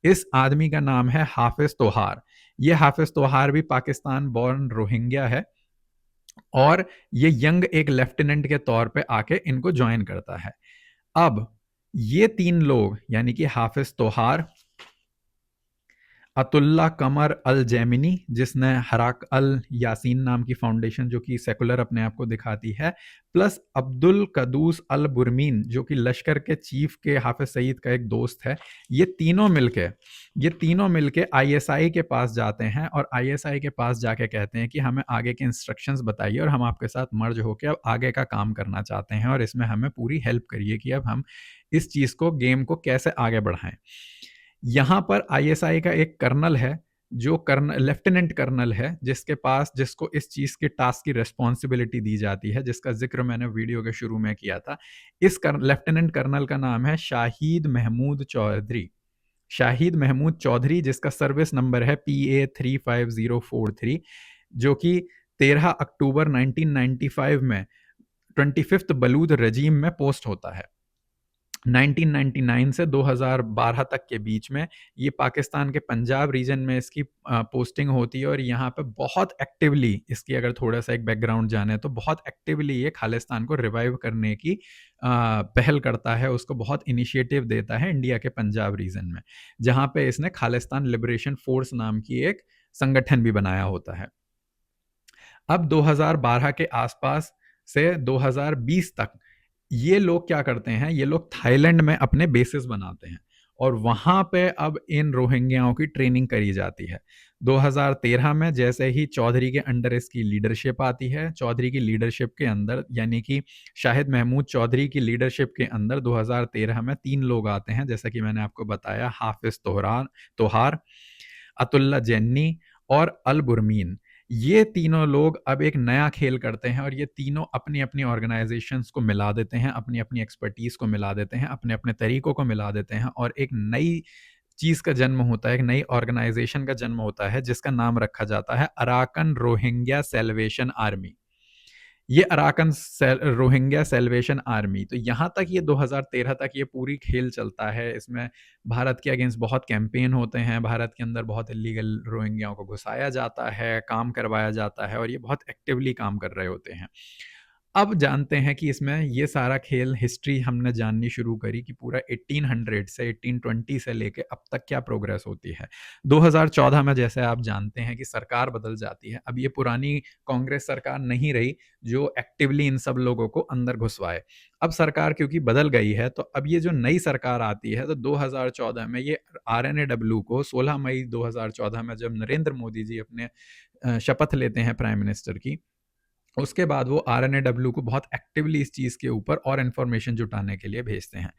इस आदमी का नाम है हाफिज तोहार। ये हाफिज तोहार भी पाकिस्तान बॉर्न रोहिंग्या है और ये यंग एक लेफ्टिनेंट के तौर पे आके इनको ज्वाइन करता है। अब ये तीन लोग यानी कि हाफिज तोहार, अतुल्ला कमर अल जैमिनी, जिसने हराक अल यासीन नाम की फाउंडेशन जो कि सेकुलर अपने आप को दिखाती है, प्लस अब्दुल कदूस अल बुरमीन जो कि लश्कर के चीफ के हाफिज सईद का एक दोस्त है। ये तीनों मिलके आईएसआई के पास जाते हैं और आईएसआई के पास जाके कहते हैं कि हमें आगे के इंस्ट्रक्शंस बताइए और हम आपके साथ मर्ज होकर अब आगे का काम करना चाहते हैं और इसमें हमें पूरी हेल्प करिए कि अब हम इस चीज़ को, गेम को कैसे आगे बढ़ाएं। यहाँ पर आईएसआई का एक कर्नल है, जो कर्नल लेफ्टिनेंट कर्नल है, जिसको इस चीज के टास्क की रिस्पॉन्सिबिलिटी दी जाती है, जिसका जिक्र मैंने वीडियो के शुरू में किया था। लेफ्टिनेंट कर्नल का नाम है शाहिद महमूद चौधरी। शाहिद महमूद चौधरी, जिसका सर्विस नंबर है PA35043, जो कि 13 अक्टूबर 1995 में 25th बलूद रजीम में पोस्ट होता है। 1999 से 2012 तक के बीच में ये पाकिस्तान के पंजाब रीजन में इसकी पोस्टिंग होती है और यहाँ पे बहुत एक्टिवली, इसकी अगर थोड़ा सा एक बैकग्राउंड जाने तो बहुत एक्टिवली ये खालिस्तान को रिवाइव करने की पहल करता है, उसको बहुत इनिशिएटिव देता है इंडिया के पंजाब रीजन में, जहाँ पे इसने खालिस्तान लिबरेशन फोर्स नाम की एक संगठन भी बनाया होता है। अब 2012 के आसपास से 2020 तक ये लोग क्या करते हैं, ये लोग थाईलैंड में अपने बेसिस बनाते हैं और वहां पे अब इन रोहिंग्याओं की ट्रेनिंग करी जाती है। 2013 में जैसे ही चौधरी के अंडर इसकी लीडरशिप आती है, चौधरी की लीडरशिप के अंदर, यानी कि शाहिद महमूद चौधरी की लीडरशिप के अंदर 2013 में 3 लोग आते हैं, जैसा कि मैंने आपको बताया, हाफिज तोहार, अतुल्ला जैनी और अल बुरमीन। ये तीनों लोग अब एक नया खेल करते हैं और ये तीनों अपनी अपनी ऑर्गेनाइजेशंस को मिला देते हैं, अपनी अपनी एक्सपर्टीज को मिला देते हैं, अपने अपने तरीकों को मिला देते हैं और एक नई चीज का जन्म होता है, एक नई ऑर्गेनाइजेशन का जन्म होता है, जिसका नाम रखा जाता है अराकन रोहिंग्या सेल्वेशन आर्मी। ये अराकन रोहिंग्या सेल्वेशन आर्मी, तो यहाँ तक ये 2013 तक ये पूरी खेल चलता है। इसमें भारत के अगेंस्ट बहुत कैंपेन होते हैं, भारत के अंदर बहुत इलीगल रोहिंग्याओं को घुसाया जाता है, काम करवाया जाता है और ये बहुत एक्टिवली काम कर रहे होते हैं। अब जानते हैं कि इसमें ये सारा खेल, हिस्ट्री हमने जाननी शुरू करी कि पूरा 1800 से 1820 से लेके अब तक क्या प्रोग्रेस होती है। 2014 में जैसे आप जानते हैं कि सरकार बदल जाती है। अब ये पुरानी कांग्रेस सरकार नहीं रही जो एक्टिवली इन सब लोगों को अंदर घुसवाए। अब सरकार क्योंकि बदल गई है, तो अब ये जो नई सरकार आती है, तो 2014 में ये RNAW को 16 मई 2014 में जब नरेंद्र मोदी जी अपने शपथ लेते हैं प्राइम मिनिस्टर की, उसके बाद वो RNAW को बहुत एक्टिवली इस चीज़ के ऊपर और इन्फॉर्मेशन जुटाने के लिए भेजते हैं।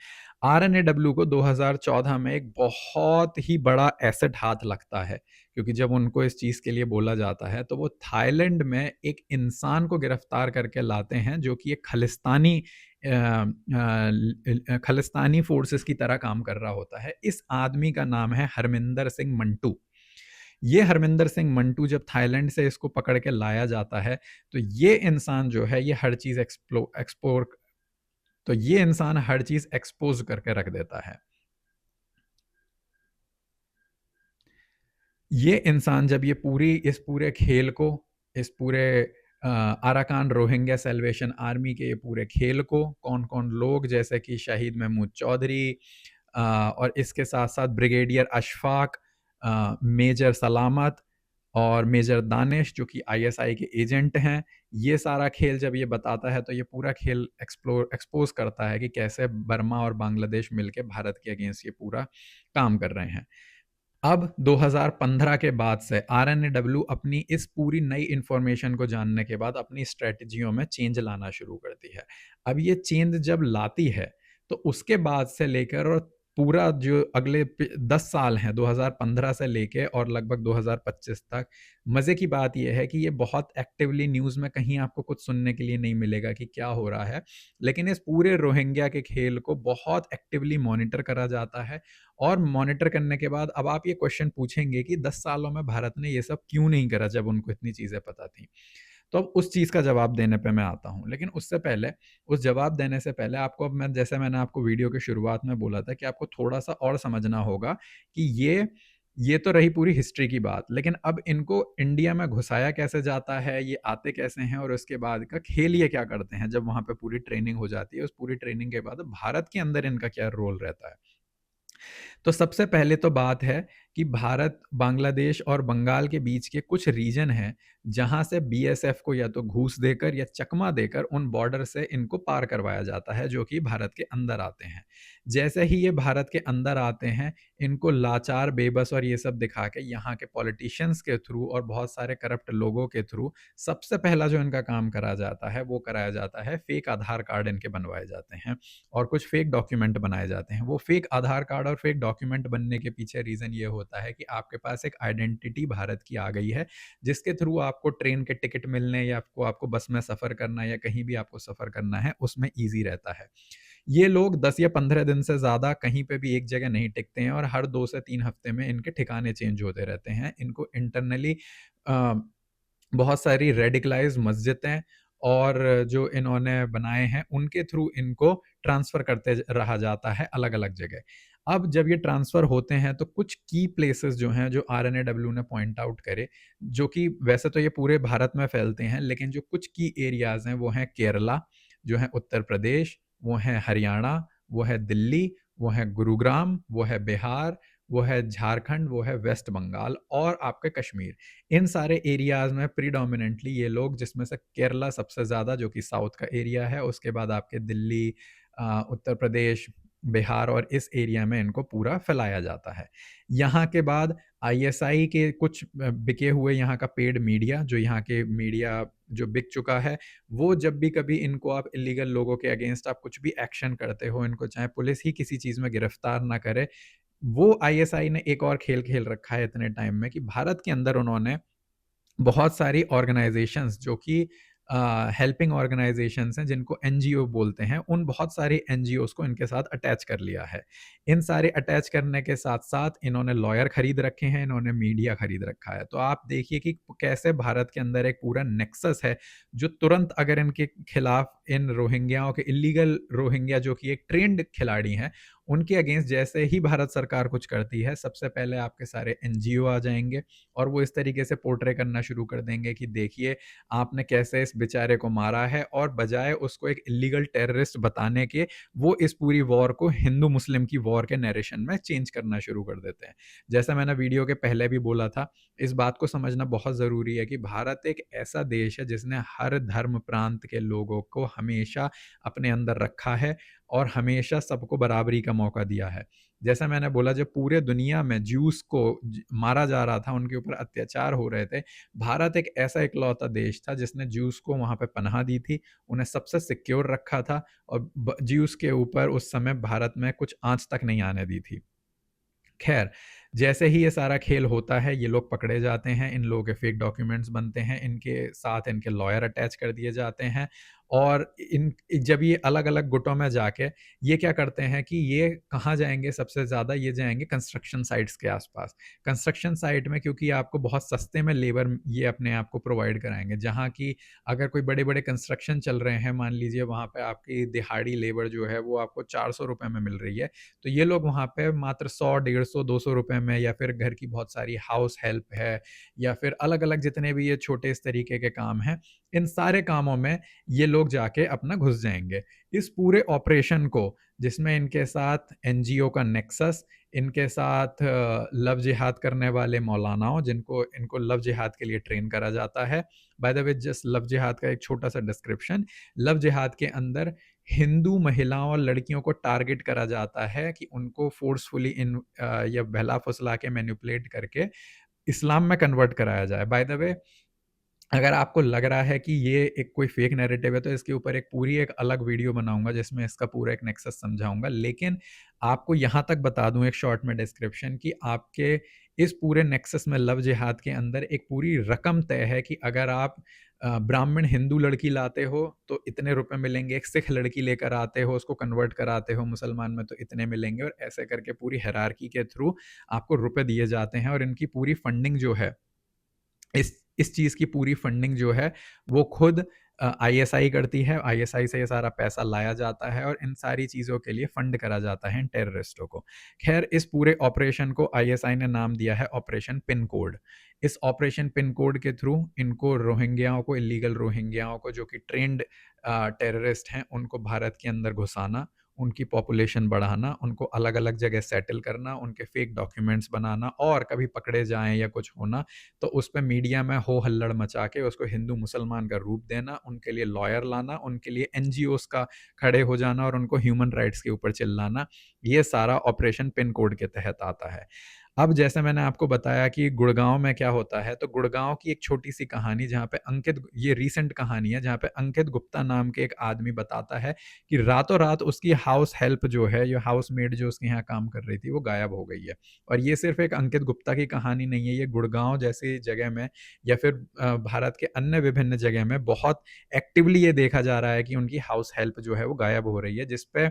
RNAW को 2014 में एक बहुत ही बड़ा एसेट हाथ लगता है, क्योंकि जब उनको इस चीज़ के लिए बोला जाता है तो वो थाईलैंड में एक इंसान को गिरफ्तार करके लाते हैं जो कि एक खालिस्तानी फोर्सेस की तरह काम कर रहा होता है। इस आदमी का नाम है हरमिंदर सिंह मंटू। ये हरमिंदर सिंह मंटू जब थाईलैंड से इसको पकड़ के लाया जाता है, तो ये इंसान जो है, ये हर चीज एक्सप्लोर तो ये इंसान हर चीज एक्सपोज करके रख देता है। ये इंसान जब इस पूरे खेल को, इस पूरे अराकान रोहिंग्या सेल्वेशन आर्मी के ये पूरे खेल को, कौन कौन लोग, जैसे कि शहीद महमूद चौधरी और इसके साथ साथ ब्रिगेडियर अशफाक, मेजर सलामत और मेजर दानिश जो कि आईएसआई के एजेंट हैं, ये सारा खेल जब ये बताता है तो ये पूरा खेल एक्सपोज करता है कि कैसे बर्मा और बांग्लादेश मिलके भारत के अगेंस्ट ये पूरा काम कर रहे हैं। अब 2015 के बाद से RNAW अपनी इस पूरी नई इंफॉर्मेशन को जानने के बाद अपनी स्ट्रेटजियों में चेंज लाना शुरू करती है। अब ये चेंज जब लाती है, तो उसके बाद से लेकर और पूरा जो अगले 10 साल हैं, 2015 से लेके और लगभग 2025 तक, मज़े की बात यह है कि ये बहुत एक्टिवली न्यूज़ में कहीं आपको कुछ सुनने के लिए नहीं मिलेगा कि क्या हो रहा है, लेकिन इस पूरे रोहिंग्या के खेल को बहुत एक्टिवली मॉनिटर करा जाता है। और मॉनिटर करने के बाद अब आप ये क्वेश्चन पूछेंगे कि 10 सालों में भारत ने ये सब क्यों नहीं करा जब उनको इतनी चीज़ें पता थी। तो अब उस चीज़ का जवाब देने पे मैं आता हूँ। लेकिन उससे पहले, उस जवाब देने से पहले आपको, अब मैंने आपको वीडियो के शुरुआत में बोला था कि आपको थोड़ा-सा और समझना होगा कि ये तो रही पूरी हिस्ट्री की बात, लेकिन अब इनको इंडिया में घुसाया कैसे जाता है, ये आते कैसे हैं और उसके बाद का खेल ये क्या करते हैं जब वहाँ पे पूरी ट्रेनिंग हो जाती है। उस पूरी ट्रेनिंग के बाद भारत के अंदर इनका क्या रोल रहता है। तो सबसे पहले तो बात है कि भारत, बांग्लादेश और बंगाल के बीच के कुछ रीजन हैं, जहाँ से बीएसएफ को या तो घूस देकर या चकमा देकर उन बॉर्डर से इनको पार करवाया जाता है, जो कि भारत के अंदर आते हैं। जैसे ही ये भारत के अंदर आते हैं, इनको लाचार, बेबस और ये सब दिखा के यहाँ के पॉलिटिशियंस के थ्रू और बहुत सारे करप्ट लोगों के थ्रू सबसे पहला जो इनका काम करा जाता है, वो कराया जाता है, फेक आधार कार्ड इनके बनवाए जाते हैं और कुछ फेक डॉक्यूमेंट बनाए जाते हैं। वो फेक आधार कार्ड और फेक डॉक्यूमेंट बनने के पीछे रीज़न ये होता है कि आपके पास एक आइडेंटिटी भारत की आ गई है, जिसके थ्रू आपको ट्रेन के टिकट मिलने या आपको आपको बस में सफ़र करना या कहीं भी आपको सफ़र करना है, उसमें ईज़ी रहता है। ये लोग 10 या 15 दिन से ज़्यादा कहीं पे भी एक जगह नहीं टिकते हैं और हर 2 से 3 हफ्ते में इनके ठिकाने चेंज होते रहते हैं। इनको इंटरनली अ, बहुत सारी रेडिकलाइज़्ड मस्जिदें और जो इन्होंने बनाए हैं, उनके थ्रू इनको ट्रांसफ़र करते रहा जाता है अलग-अलग जगह। अब जब ये ट्रांसफ़र होते हैं, तो कुछ की प्लेसेस जो हैं, जो आरएनएडब्ल्यू ने पॉइंट आउट करे, जो कि वैसे तो ये पूरे भारत में फैलते हैं, लेकिन जो कुछ की एरियाज़ हैं, वो हैं केरला, जो है उत्तर प्रदेश, वो है हरियाणा, वो है दिल्ली, वो है गुरुग्राम, वो है बिहार, वो है झारखंड, वो है वेस्ट बंगाल और आपके कश्मीर। इन सारे एरियाज़ में प्रीडोमिनेंटली ये लोग, जिसमें से केरला सबसे ज़्यादा, जो कि साउथ का एरिया है, उसके बाद आपके दिल्ली, उत्तर प्रदेश, बिहार और इस एरिया में इनको पूरा फैलाया जाता है। यहाँ के बाद आईएसआई के कुछ बिके हुए यहाँ का पेड मीडिया, जो यहाँ के मीडिया जो बिक चुका है, वो जब भी कभी इनको आप इल्लीगल लोगों के अगेंस्ट आप कुछ भी एक्शन करते हो, इनको चाहे पुलिस ही किसी चीज़ में गिरफ्तार ना करे, वो आईएसआई ने एक और खेल खेल रखा है इतने टाइम में कि भारत के अंदर उन्होंने बहुत सारी ऑर्गेनाइजेशंस, जो कि हेल्पिंग ऑर्गेनाइजेशंस हैं, जिनको एनजीओ बोलते हैं, उन बहुत सारी एनजीओज़ को इनके साथ अटैच कर लिया है। इन सारे अटैच करने के साथ-साथ इन्होंने लॉयर खरीद रखे हैं, इन्होंने मीडिया खरीद रखा है। तो आप देखिए कि कैसे भारत के अंदर एक पूरा नेक्सस है, जो तुरंत अगर इनके खिलाफ, इन रोहिंग्याओं के, इल्लीगल रोहिंग्या जो कि एक ट्रेन्ड खिलाड़ी हैं, उनके अगेंस्ट जैसे ही भारत सरकार कुछ करती है, सबसे पहले आपके सारे एनजीओ आ जाएँगे और वो इस तरीके से पोर्ट्रे करना शुरू कर देंगे कि देखिए, आपने कैसे इस बेचारे को मारा है, और बजाय उसको एक इल्लीगल टेररिस्ट बताने के, वो इस पूरी वॉर को हिंदू-मुस्लिम की वॉर के नैरेशन में चेंज करना शुरू कर देते हैं। जैसा मैंने वीडियो के पहले भी बोला था, इस बात को समझना बहुत ज़रूरी है कि भारत एक ऐसा देश है जिसने हर धर्म प्रांत के लोगों को हमेशा अपने अंदर रखा है और हमेशा सबको बराबरी का मौका दिया है। जैसा मैंने बोला, जब पूरे दुनिया में ज्यूस को मारा जा रहा था, उनके ऊपर अत्याचार हो रहे थे, भारत एक ऐसा इकलौता देश था जिसने ज्यूस को वहाँ पे पनाह दी थी, उन्हें सबसे सिक्योर रखा था और ज्यूस के ऊपर उस समय भारत में कुछ आंच तक नहीं आने दी थी। खैर, जैसे ही ये सारा खेल होता है, ये लोग पकड़े जाते हैं, इन लोगों के फेक डॉक्यूमेंट्स बनते हैं, इनके साथ इनके लॉयर अटैच कर दिए जाते हैं और इन जब ये अलग-अलग गुटों में जाके ये क्या करते हैं कि ये कहाँ जाएँगे सबसे ज़्यादा, ये जाएँगे कंस्ट्रक्शन साइट्स के आस-पास। कंस्ट्रक्शन साइट में, क्योंकि आपको बहुत सस्ते में लेबर ये अपने आप को प्रोवाइड कराएँगे, जहाँ की अगर कोई बड़े-बड़े कंस्ट्रक्शन चल रहे हैं, मान लीजिए वहाँ पे आपकी दिहाड़ी लेबर जो है, वो आपको ₹400 में मिल रही है, तो ये लोग वहाँ पे मात्र 100, 150, 200 रुपए में, या फिर घर की बहुत सारी हाउस हेल्प है, या फिर अलग-अलग जितने भी ये छोटे इस तरीके के काम हैं, इन सारे कामों में ये लोग जाके अपना घुस जाएँगे। इस पूरे ऑपरेशन को, जिसमें इनके साथ एनजीओ का नेक्सस, इनके साथ लव जिहाद करने वाले मौलानाओं, जिनको इनको लव जिहाद के लिए ट्रेन करा जाता है। By the way, just love जिहाद का एक छोटा-सा डिस्क्रिप्शन, लव जिहाद के अंदर हिंदू महिलाओं और लड़कियों को टारगेट करा जाता है कि उनको फ़ोर्सफुली या बहला-फुसला के मैनिपुलेट करके इस्लाम में कन्वर्ट कराया जाए। बाय द वे, अगर आपको लग रहा है कि ये एक कोई फेक नैरेटिव है, तो इसके ऊपर एक पूरी एक अलग वीडियो बनाऊँगा जिसमें इसका पूरा एक नेक्सस समझाऊँगा। लेकिन आपको यहाँ तक बता दूँ एक शॉर्ट में डिस्क्रिप्शन, कि आपके इस पूरे नेक्सस में लव जिहाद के अंदर एक पूरी रकम तय है कि अगर आप ब्राह्मण हिंदू लड़की लाते हो तो इतने रुपए मिलेंगे, एक सिख लड़की लेकर आते हो, उसको कन्वर्ट कराते हो मुसलमान में, तो इतने मिलेंगे, और ऐसे करके पूरी हायरार्की के थ्रू आपको रुपए दिए जाते हैं। और इनकी पूरी फंडिंग जो है, इस चीज़ की पूरी फंडिंग जो है, वो खुद आईएसआई करती है। आईएसआई से ये सारा पैसा लाया जाता है और इन सारी चीज़ों के लिए फंड करा जाता है इन टेररिस्टों को। ख़ैर, इस पूरे ऑपरेशन को आईएसआई ने नाम दिया है ऑपरेशन पिन कोड। इस ऑपरेशन पिन कोड के थ्रू इनको रोहिंग्याओं को, इल्लीगल रोहिंग्याओं को, जो कि ट्रेन्ड टेररिस्ट हैं, उनको भारत के अंदर घुसाना, उनकी पॉपुलेशन बढ़ाना, उनको अलग-अलग जगह सेटल करना, उनके फेक डॉक्यूमेंट्स बनाना और कभी पकड़े जाएँ या कुछ होना, तो उस पे मीडिया में हो-हल्लड़ मचा के उसको हिंदू-मुसलमान का रूप देना, उनके लिए लॉयर लाना, उनके लिए एनजीओज़ का खड़े हो जाना और उनको ह्यूमन राइट्स के ऊपर चिल्लाना, ये सारा ऑपरेशन पिन कोड के तहत आता है। अब जैसे मैंने आपको बताया कि गुड़गाँव में क्या होता है, तो गुड़गाँव की एक छोटी-सी कहानी जहाँ पे ये रीसेंट कहानी है, जहाँ पे अंकित गुप्ता नाम के एक आदमी बताता है कि रातों-रात उसकी हाउस हेल्प जो है, या हाउसमेड जो उसके यहाँ काम कर रही थी, वो गायब हो गई है। और ये सिर्फ़ एक अंकित गुप्ता की कहानी नहीं है, ये गुड़गाँव जैसी जगह में या फिर भारत के अन्य विभिन्न जगह में बहुत एक्टिवली ये देखा जा रहा है कि उनकी हाउस हेल्प जो है, वो गायब हो रही है, जिस पे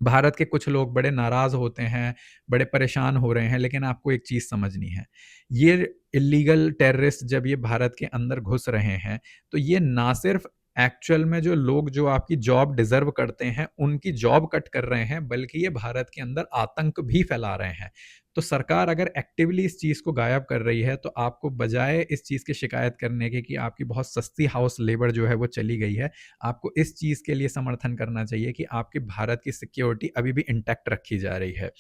भारत के कुछ लोग बड़े नाराज़ होते हैं, बड़े परेशान हो रहे हैं, लेकिन आपको एक चीज़ समझनी है, ये इल्लीगल टेररिस्ट जब ये भारत के अंदर घुस रहे हैं, तो ये ना सिर्फ़ एक्चुअल में जो लोग जो आपकी जॉब डिज़र्व करते हैं, उनकी जॉब कट कर रहे हैं, बल्कि ये भारत के अंदर आतंक भी फैला रहे हैं। तो सरकार अगर एक्टिवली इस चीज़ को गायब कर रही है, तो आपको बजाय इस चीज़ की शिकायत करने के कि आपकी बहुत सस्ती हाउस लेबर जो है वो चली गई है, आपको इस चीज़ के लिए समर्थन करना चाहिए कि आपकी भारत की सिक्योरिटी अभी भी इंटैक्ट रखी जा रही है।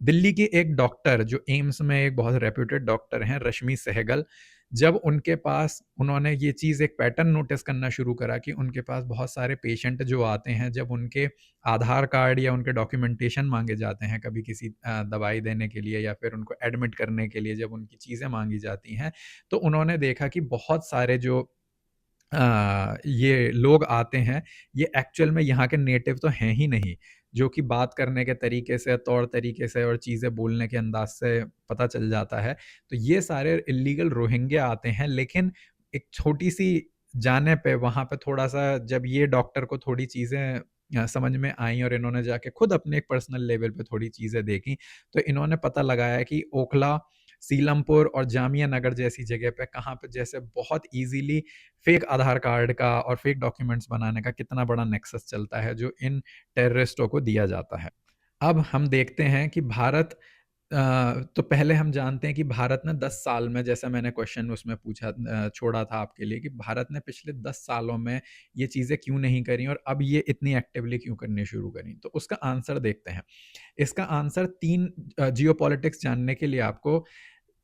दिल्ली की एक डॉक्टर जो एम्स में एक बहुत रेप्यूटेड डॉक्टर हैं, रश्मि सहगल, जब उनके पास उन्होंने ये चीज़ एक पैटर्न नोटिस करना शुरू करा कि उनके पास बहुत सारे पेशेंट जो आते हैं, जब उनके आधार कार्ड या उनके डॉक्यूमेंटेशन माँगे जाते हैं, कभी किसी दवाई देने के लिए या फिर उनको एडमिट करने के लिए जब उनकी चीज़ें माँगी जाती हैं, तो उन्होंने देखा कि बहुत सारे जो ये लोग आते हैं, ये एक्चुअल में यहाँ के नेटिव तो हैं ही नहीं, जो कि बात करने के तरीके से, तौर तरीके से और चीज़ें बोलने के अंदाज़ से पता चल जाता है। तो ये सारे इल्लीगल रोहिंग्या आते हैं, लेकिन एक छोटी-सी जाने पे वहाँ पे थोड़ा-सा जब ये डॉक्टर को थोड़ी चीज़ें समझ में आईं और इन्होंने जाके खुद अपने एक पर्सनल लेवल पे थोड़ी चीज़ें देखी, तो इन्होंने पता लगाया कि ओखला, सीलमपुर और जामिया नगर जैसी जगह पे कहाँ पे जैसे बहुत ईज़िली फेक आधार कार्ड का और फेक डॉक्यूमेंट्स बनाने का कितना बड़ा नेक्सस चलता है, जो इन टेररिस्टों को दिया जाता है। अब हम देखते हैं कि तो पहले हम जानते हैं कि भारत ने 10 साल में, जैसा मैंने क्वेश्चन उसमें छोड़ा था आपके लिए, कि भारत ने पिछले 10 सालों में ये चीज़ें क्यों नहीं करी और अब ये इतनी एक्टिवली क्यों करनी शुरू करी? तो उसका आंसर देखते हैं। इसका आंसर 3 जियोपॉलिटिक्स जानने के लिए आपको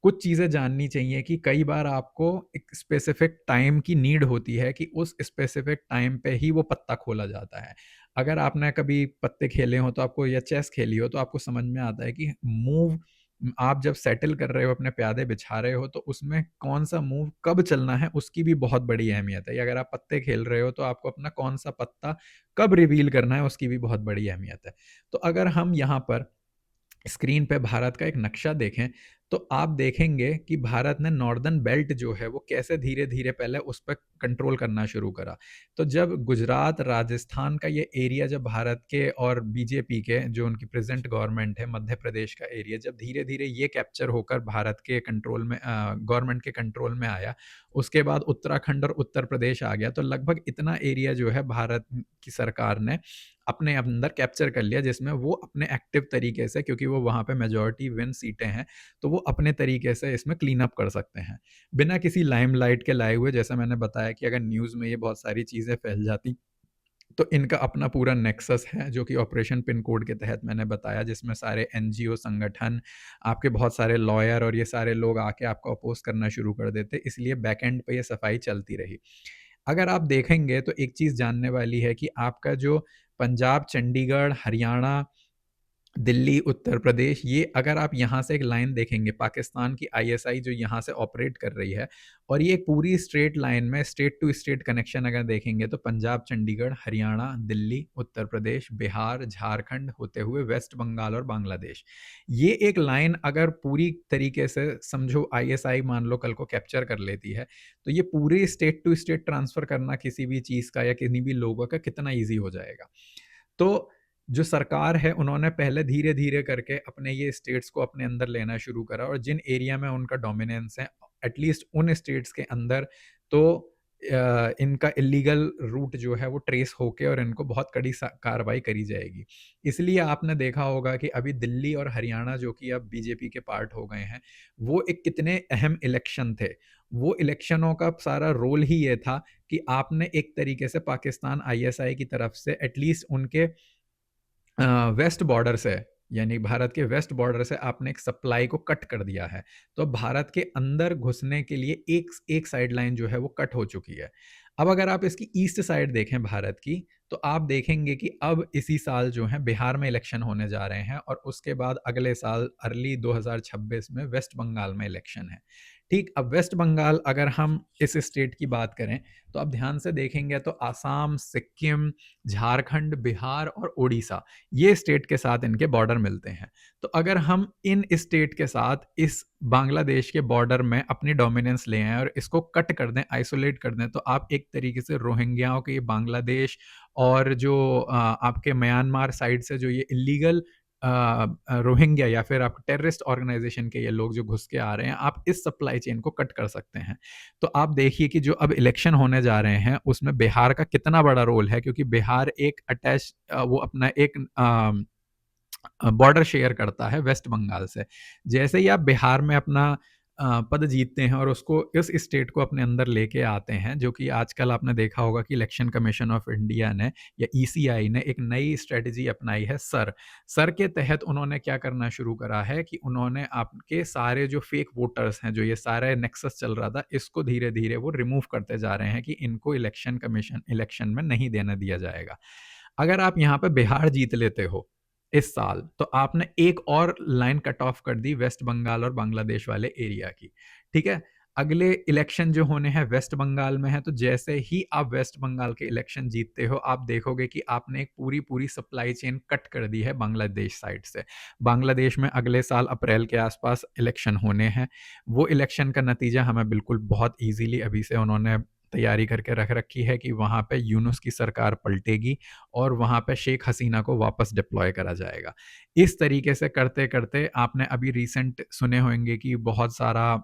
कुछ चीज़ें जाननी चाहिए कि कई बार आपको एक स्पेसिफिक टाइम की नीड होती है कि उस स्पेसिफिक टाइम पे ही वो पत्ता खोला जाता है। अगर आपने कभी पत्ते खेले हों तो आपको, या चेस खेली हो, तो आपको समझ में आता है कि आप जब सेटल कर रहे हो, अपने प्यादे बिछा रहे हो, तो उसमें कौन-सा मूव कब चलना है उसकी भी बहुत बड़ी अहमियत है। या अगर आप पत्ते खेल रहे हो तो आपको अपना कौन-सा पत्ता कब रिवील करना है उसकी भी बहुत बड़ी अहमियत है। तो अगर हम यहाँ पर स्क्रीन पे भारत का एक नक्शा देखें, तो आप देखेंगे कि भारत ने नॉर्दर्न बेल्ट जो है वो कैसे धीरे-धीरे पहले उस पे कंट्रोल करना शुरू करा। तो जब गुजरात, राजस्थान का ये एरिया, जब भारत के और बीजेपी के, जो उनकी प्रेज़ेंट गवर्नमेंट है, मध्य प्रदेश का एरिया, जब धीरे-धीरे ये कैप्चर होकर भारत के कंट्रोल में, गवर्नमेंट के कंट्रोल में आया, उसके बाद उत्तराखंड और उत्तर प्रदेश आ गया, तो लगभग इतना एरिया जो है भारत की सरकार ने अपने अंदर कैप्चर कर लिया, जिसमें वो अपने एक्टिव तरीके से, क्योंकि वो वहाँ पे मेजॉरिटी विन सीटें हैं, तो वो अपने तरीके से इसमें क्लीन अप कर सकते हैं। बिना किसी लाइमलाइट के लाए हुए, जैसा मैंने बताया कि अगर न्यूज़ में ये बहुत सारी चीज़ें फैल जाती, तो इनका अपना पूरा नेक्सस है, जो कि ऑपरेशन पिन कोड के तहत मैंने बताया, जिसमें सारे एनजीओ संगठन, आपके बहुत सारे लॉयर और ये सारे लोग आके आपको अपोज़ करना शुरू कर देते, इसलिए बैक एंड पे ये सफाई चलती रही। अगर आप देखेंगे तो एक चीज़ जानने वाली है कि आपका जो पंजाब, चंडीगढ़, हरियाणा, दिल्ली, उत्तर प्रदेश, ये अगर आप यहाँ से एक लाइन देखेंगे, पाकिस्तान की आईएसआई जो यहाँ से ऑपरेट कर रही है, और ये पूरी स्ट्रेट लाइन में स्टेट टू स्टेट कनेक्शन अगर देखेंगे, तो पंजाब, चंडीगढ़, हरियाणा, दिल्ली, उत्तर प्रदेश, बिहार, झारखंड होते हुए वेस्ट बंगाल और बांग्लादेश। ये एक लाइन अगर पूरी तरीके से समझो आईएसआई मान लो कल को कैप्चर कर लेती है, तो ये पूरे स्टेट टू स्टेट ट्रांसफ़र करना किसी भी चीज़ का या किन्हीं भी लोगों का कितना ईज़ी हो जाएगा। तो जो सरकार है, उन्होंने पहले धीरे-धीरे करके अपने ये स्टेट्स को अपने अंदर लेना शुरू करा, और जिन एरिया में उनका डोमिनेंस है, एटलीस्ट उन स्टेट्स के अंदर, तो इनका इल्लीगल रूट जो है वो ट्रेस होके और इनको बहुत कड़ी कार्रवाई करी जाएगी। इसलिए आपने देखा होगा कि अभी दिल्ली और हरियाणा, जो कि अब बीजेपी के पार्ट हो गए हैं, वो एक कितने अहम इलेक्शन थे। वो इलेक्शनों का सारा रोल ही ये था कि आपने एक तरीके से पाकिस्तान आईएसआई की तरफ से एटलीस्ट उनके वेस्ट बॉर्डर से, यानी भारत के वेस्ट बॉर्डर से आपने एक सप्लाई को कट कर दिया है। तो अब भारत के अंदर घुसने के लिए एक एक साइड लाइन जो है वो कट हो चुकी है। अब अगर आप इसकी ईस्ट साइड देखें भारत की, तो आप देखेंगे कि अब इसी साल जो है बिहार में इलेक्शन होने जा रहे हैं, और उसके बाद अगले साल अर्ली 2026 में वेस्ट बंगाल में इलेक्शन है। ठीक, अब वेस्ट बंगाल अगर हम इस स्टेट की बात करें, तो आप ध्यान से देखेंगे तो आसाम, सिक्किम, झारखंड, बिहार और उड़ीसा, ये स्टेट के साथ इनके बॉर्डर मिलते हैं। तो अगर हम इन स्टेट के साथ इस बांग्लादेश के बॉर्डर में अपनी डोमिनेंस ले आएं और इसको कट कर दें, आइसोलेट कर दें, तो आप एक तरीके से रोहिंग्याओं के ये बांग्लादेश और जो आपके म्यांमार साइड से जो ये इलीगल रोहिंग्या या फिर आप टेररिस्ट ऑर्गेनाइजेशन के ये लोग जो घुस के आ रहे हैं, आप इस सप्लाई चेन को कट कर सकते हैं। तो आप देखिए कि जो अब इलेक्शन होने जा रहे हैं उसमें बिहार का कितना बड़ा रोल है, क्योंकि बिहार एक अटैच वो अपना एक बॉर्डर शेयर करता है वेस्ट बंगाल से। जैसे ही आप बिहार में अपना पद जीतते हैं और उसको इस स्टेट को अपने अंदर लेके आते हैं, जो कि आजकल आपने देखा होगा कि इलेक्शन कमीशन ऑफ इंडिया ने या ईसीआई ने एक नई स्ट्रेटजी अपनाई है, सर। सर के तहत उन्होंने क्या करना शुरू करा है कि उन्होंने आपके सारे जो फेक वोटर्स हैं, जो ये सारे नेक्सस चल रहा था, इसको धीरे धीरे वो रिमूव करते जा रहे हैं कि इनको इलेक्शन में नहीं देने दिया जाएगा। अगर आप यहाँ पे बिहार जीत लेते हो इस साल, तो आपने एक और लाइन कट ऑफ कर दी वेस्ट बंगाल और बांग्लादेश वाले एरिया की। ठीक है, अगले इलेक्शन जो होने हैं वेस्ट बंगाल में है, तो जैसे ही आप वेस्ट बंगाल के इलेक्शन जीतते हो, आप देखोगे कि आपने एक पूरी पूरी सप्लाई चेन कट कर दी है बांग्लादेश साइड से। बांग्लादेश में अगले साल अप्रैल के आसपास इलेक्शन होने हैं। वो इलेक्शन का नतीजा हमें बिल्कुल बहुत ईजीली अभी से उन्होंने तैयारी करके रख रखी है कि वहाँ पे यूनुस की सरकार पलटेगी और वहाँ पे शेख हसीना को वापस डिप्लॉय करा जाएगा। इस तरीके से करते-करते आपने अभी रिसेंट सुने होंगे कि बहुत सारा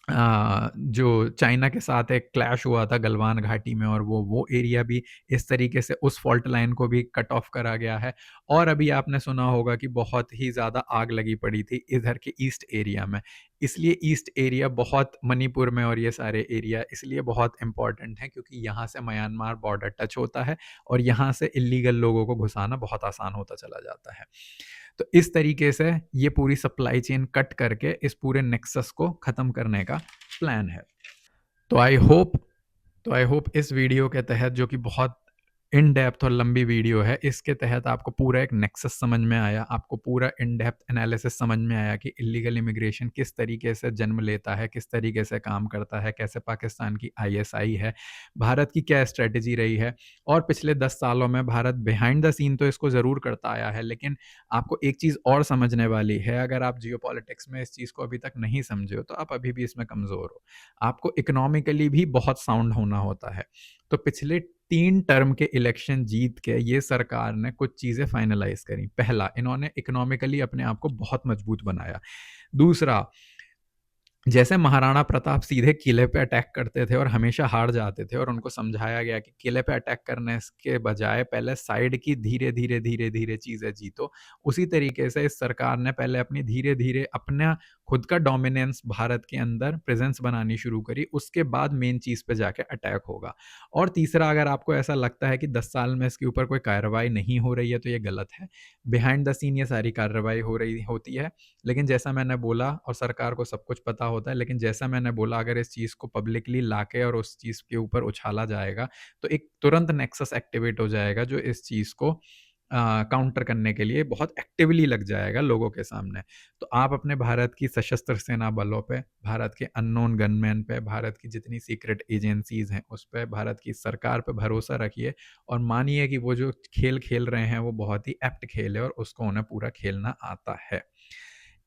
जो चाइना के साथ एक क्लैश हुआ था गलवान घाटी में, और वो एरिया भी इस तरीके से उस फॉल्ट लाइन को भी कट ऑफ करा गया है। और अभी आपने सुना होगा कि बहुत ही ज़्यादा आग लगी पड़ी थी इधर के ईस्ट एरिया में। इसलिए ईस्ट एरिया बहुत, मणिपुर में और ये सारे एरिया इसलिए बहुत इंपॉर्टेंट हैं, क्योंकि यहाँ से म्यांमार बॉर्डर टच होता है और यहाँ से इलीगल लोगों को घुसाना बहुत आसान होता चला जाता है। तो इस तरीके से ये पूरी सप्लाई चेन कट करके इस पूरे नेक्सस को ख़त्म करने का प्लान है। तो आई होप इस वीडियो के तहत, जो कि बहुत इन डेप्थ और लंबी वीडियो है, इसके तहत आपको पूरा एक नेक्सस समझ में आया, आपको पूरा इन डेप्थ एनालिसिस समझ में आया कि इलीगल इमिग्रेशन किस तरीके से जन्म लेता है, किस तरीके से काम करता है, कैसे पाकिस्तान की आईएसआई है, भारत की क्या स्ट्रेटजी रही है। और पिछले 10 सालों में भारत बिहाइंड द सीन तो इसको ज़रूर करता आया है, लेकिन आपको एक चीज़ और समझने वाली है, अगर आप जियोपॉलिटिक्स में इस चीज़ को अभी तक नहीं समझे हो, तो आप अभी भी इसमें कमज़ोर हो। आपको इकोनॉमिकली भी बहुत साउंड होना होता है। तो पिछले 3 टर्म के इलेक्शन जीत के ये सरकार ने कुछ चीज़ें फाइनलाइज़ करी। पहला, इन्होंने इकोनॉमिकली अपने आप को बहुत मजबूत बनाया। दूसरा, जैसे महाराणा प्रताप सीधे किले पे अटैक करते थे और हमेशा हार जाते थे, और उनको समझाया गया कि किले पे अटैक करने के बजाय पहले साइड की धीरे-धीरे चीज़ें जीतो। उसी तरीके से इस सरकार ने पहले अपनी धीरे-धीरे अपना खुद का डोमिनेंस भारत के अंदर प्रेज़ेंस बनानी शुरू करी, उसके बाद मेन चीज़ पे जाके अटैक होगा। और तीसरा, अगर आपको ऐसा लगता है कि 10 साल में इसके ऊपर कोई कार्रवाई नहीं हो रही है, तो ये गलत है। बिहाइंड द सीन ये सारी कार्रवाई होती है। लेकिन जैसा मैंने बोला, और सरकार को सब कुछ पता होता है, लेकिन जैसा मैंने बोला, अगर इस चीज़ को पब्लिकली लाके और उस चीज़ के ऊपर उछाला जाएगा, तो एक तुरंत नेक्सस एक्टिवेट हो जाएगा, जो इस चीज़ को काउंटर करने के लिए बहुत एक्टिवली लग जाएगा लोगों के सामने। तो आप अपने भारत की सशस्त्र सेना बलों पे, भारत के अननोन गनमैन पे, भारत की जितनी सीक्रेट एजेंसीज़ हैं उस पे, भारत की सरकार पे भरोसा रखिए, और मानिए कि वो जो खेल खेल रहे हैं वो बहुत ही एप्ट खेल है और उसको उन्हें पूरा खेलना आता है।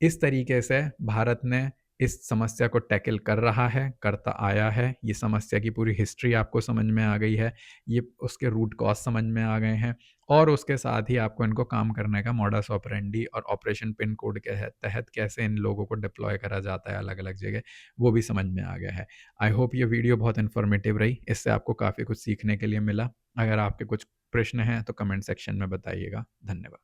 इस तरीके से भारत ने इस समस्या को टैकल कर रहा है, करता आया है। ये समस्या की पूरी हिस्ट्री आपको समझ में आ गई है, ये उसके रूट कॉज़ समझ में आ गए हैं, और उसके साथ ही आपको इनको काम करने का मॉडस ऑपरेंडी और ऑपरेशन पिन कोड के तहत कैसे इन लोगों को डिप्लॉय करा जाता है अलग-अलग जगह, वो भी समझ में आ गया है। आई होप ये वीडियो बहुत इन्फॉर्मेटिव रही, इससे आपको काफ़ी कुछ सीखने के लिए मिला। अगर आपके कुछ प्रश्न हैं तो कमेंट सेक्शन में बताइएगा। धन्यवाद।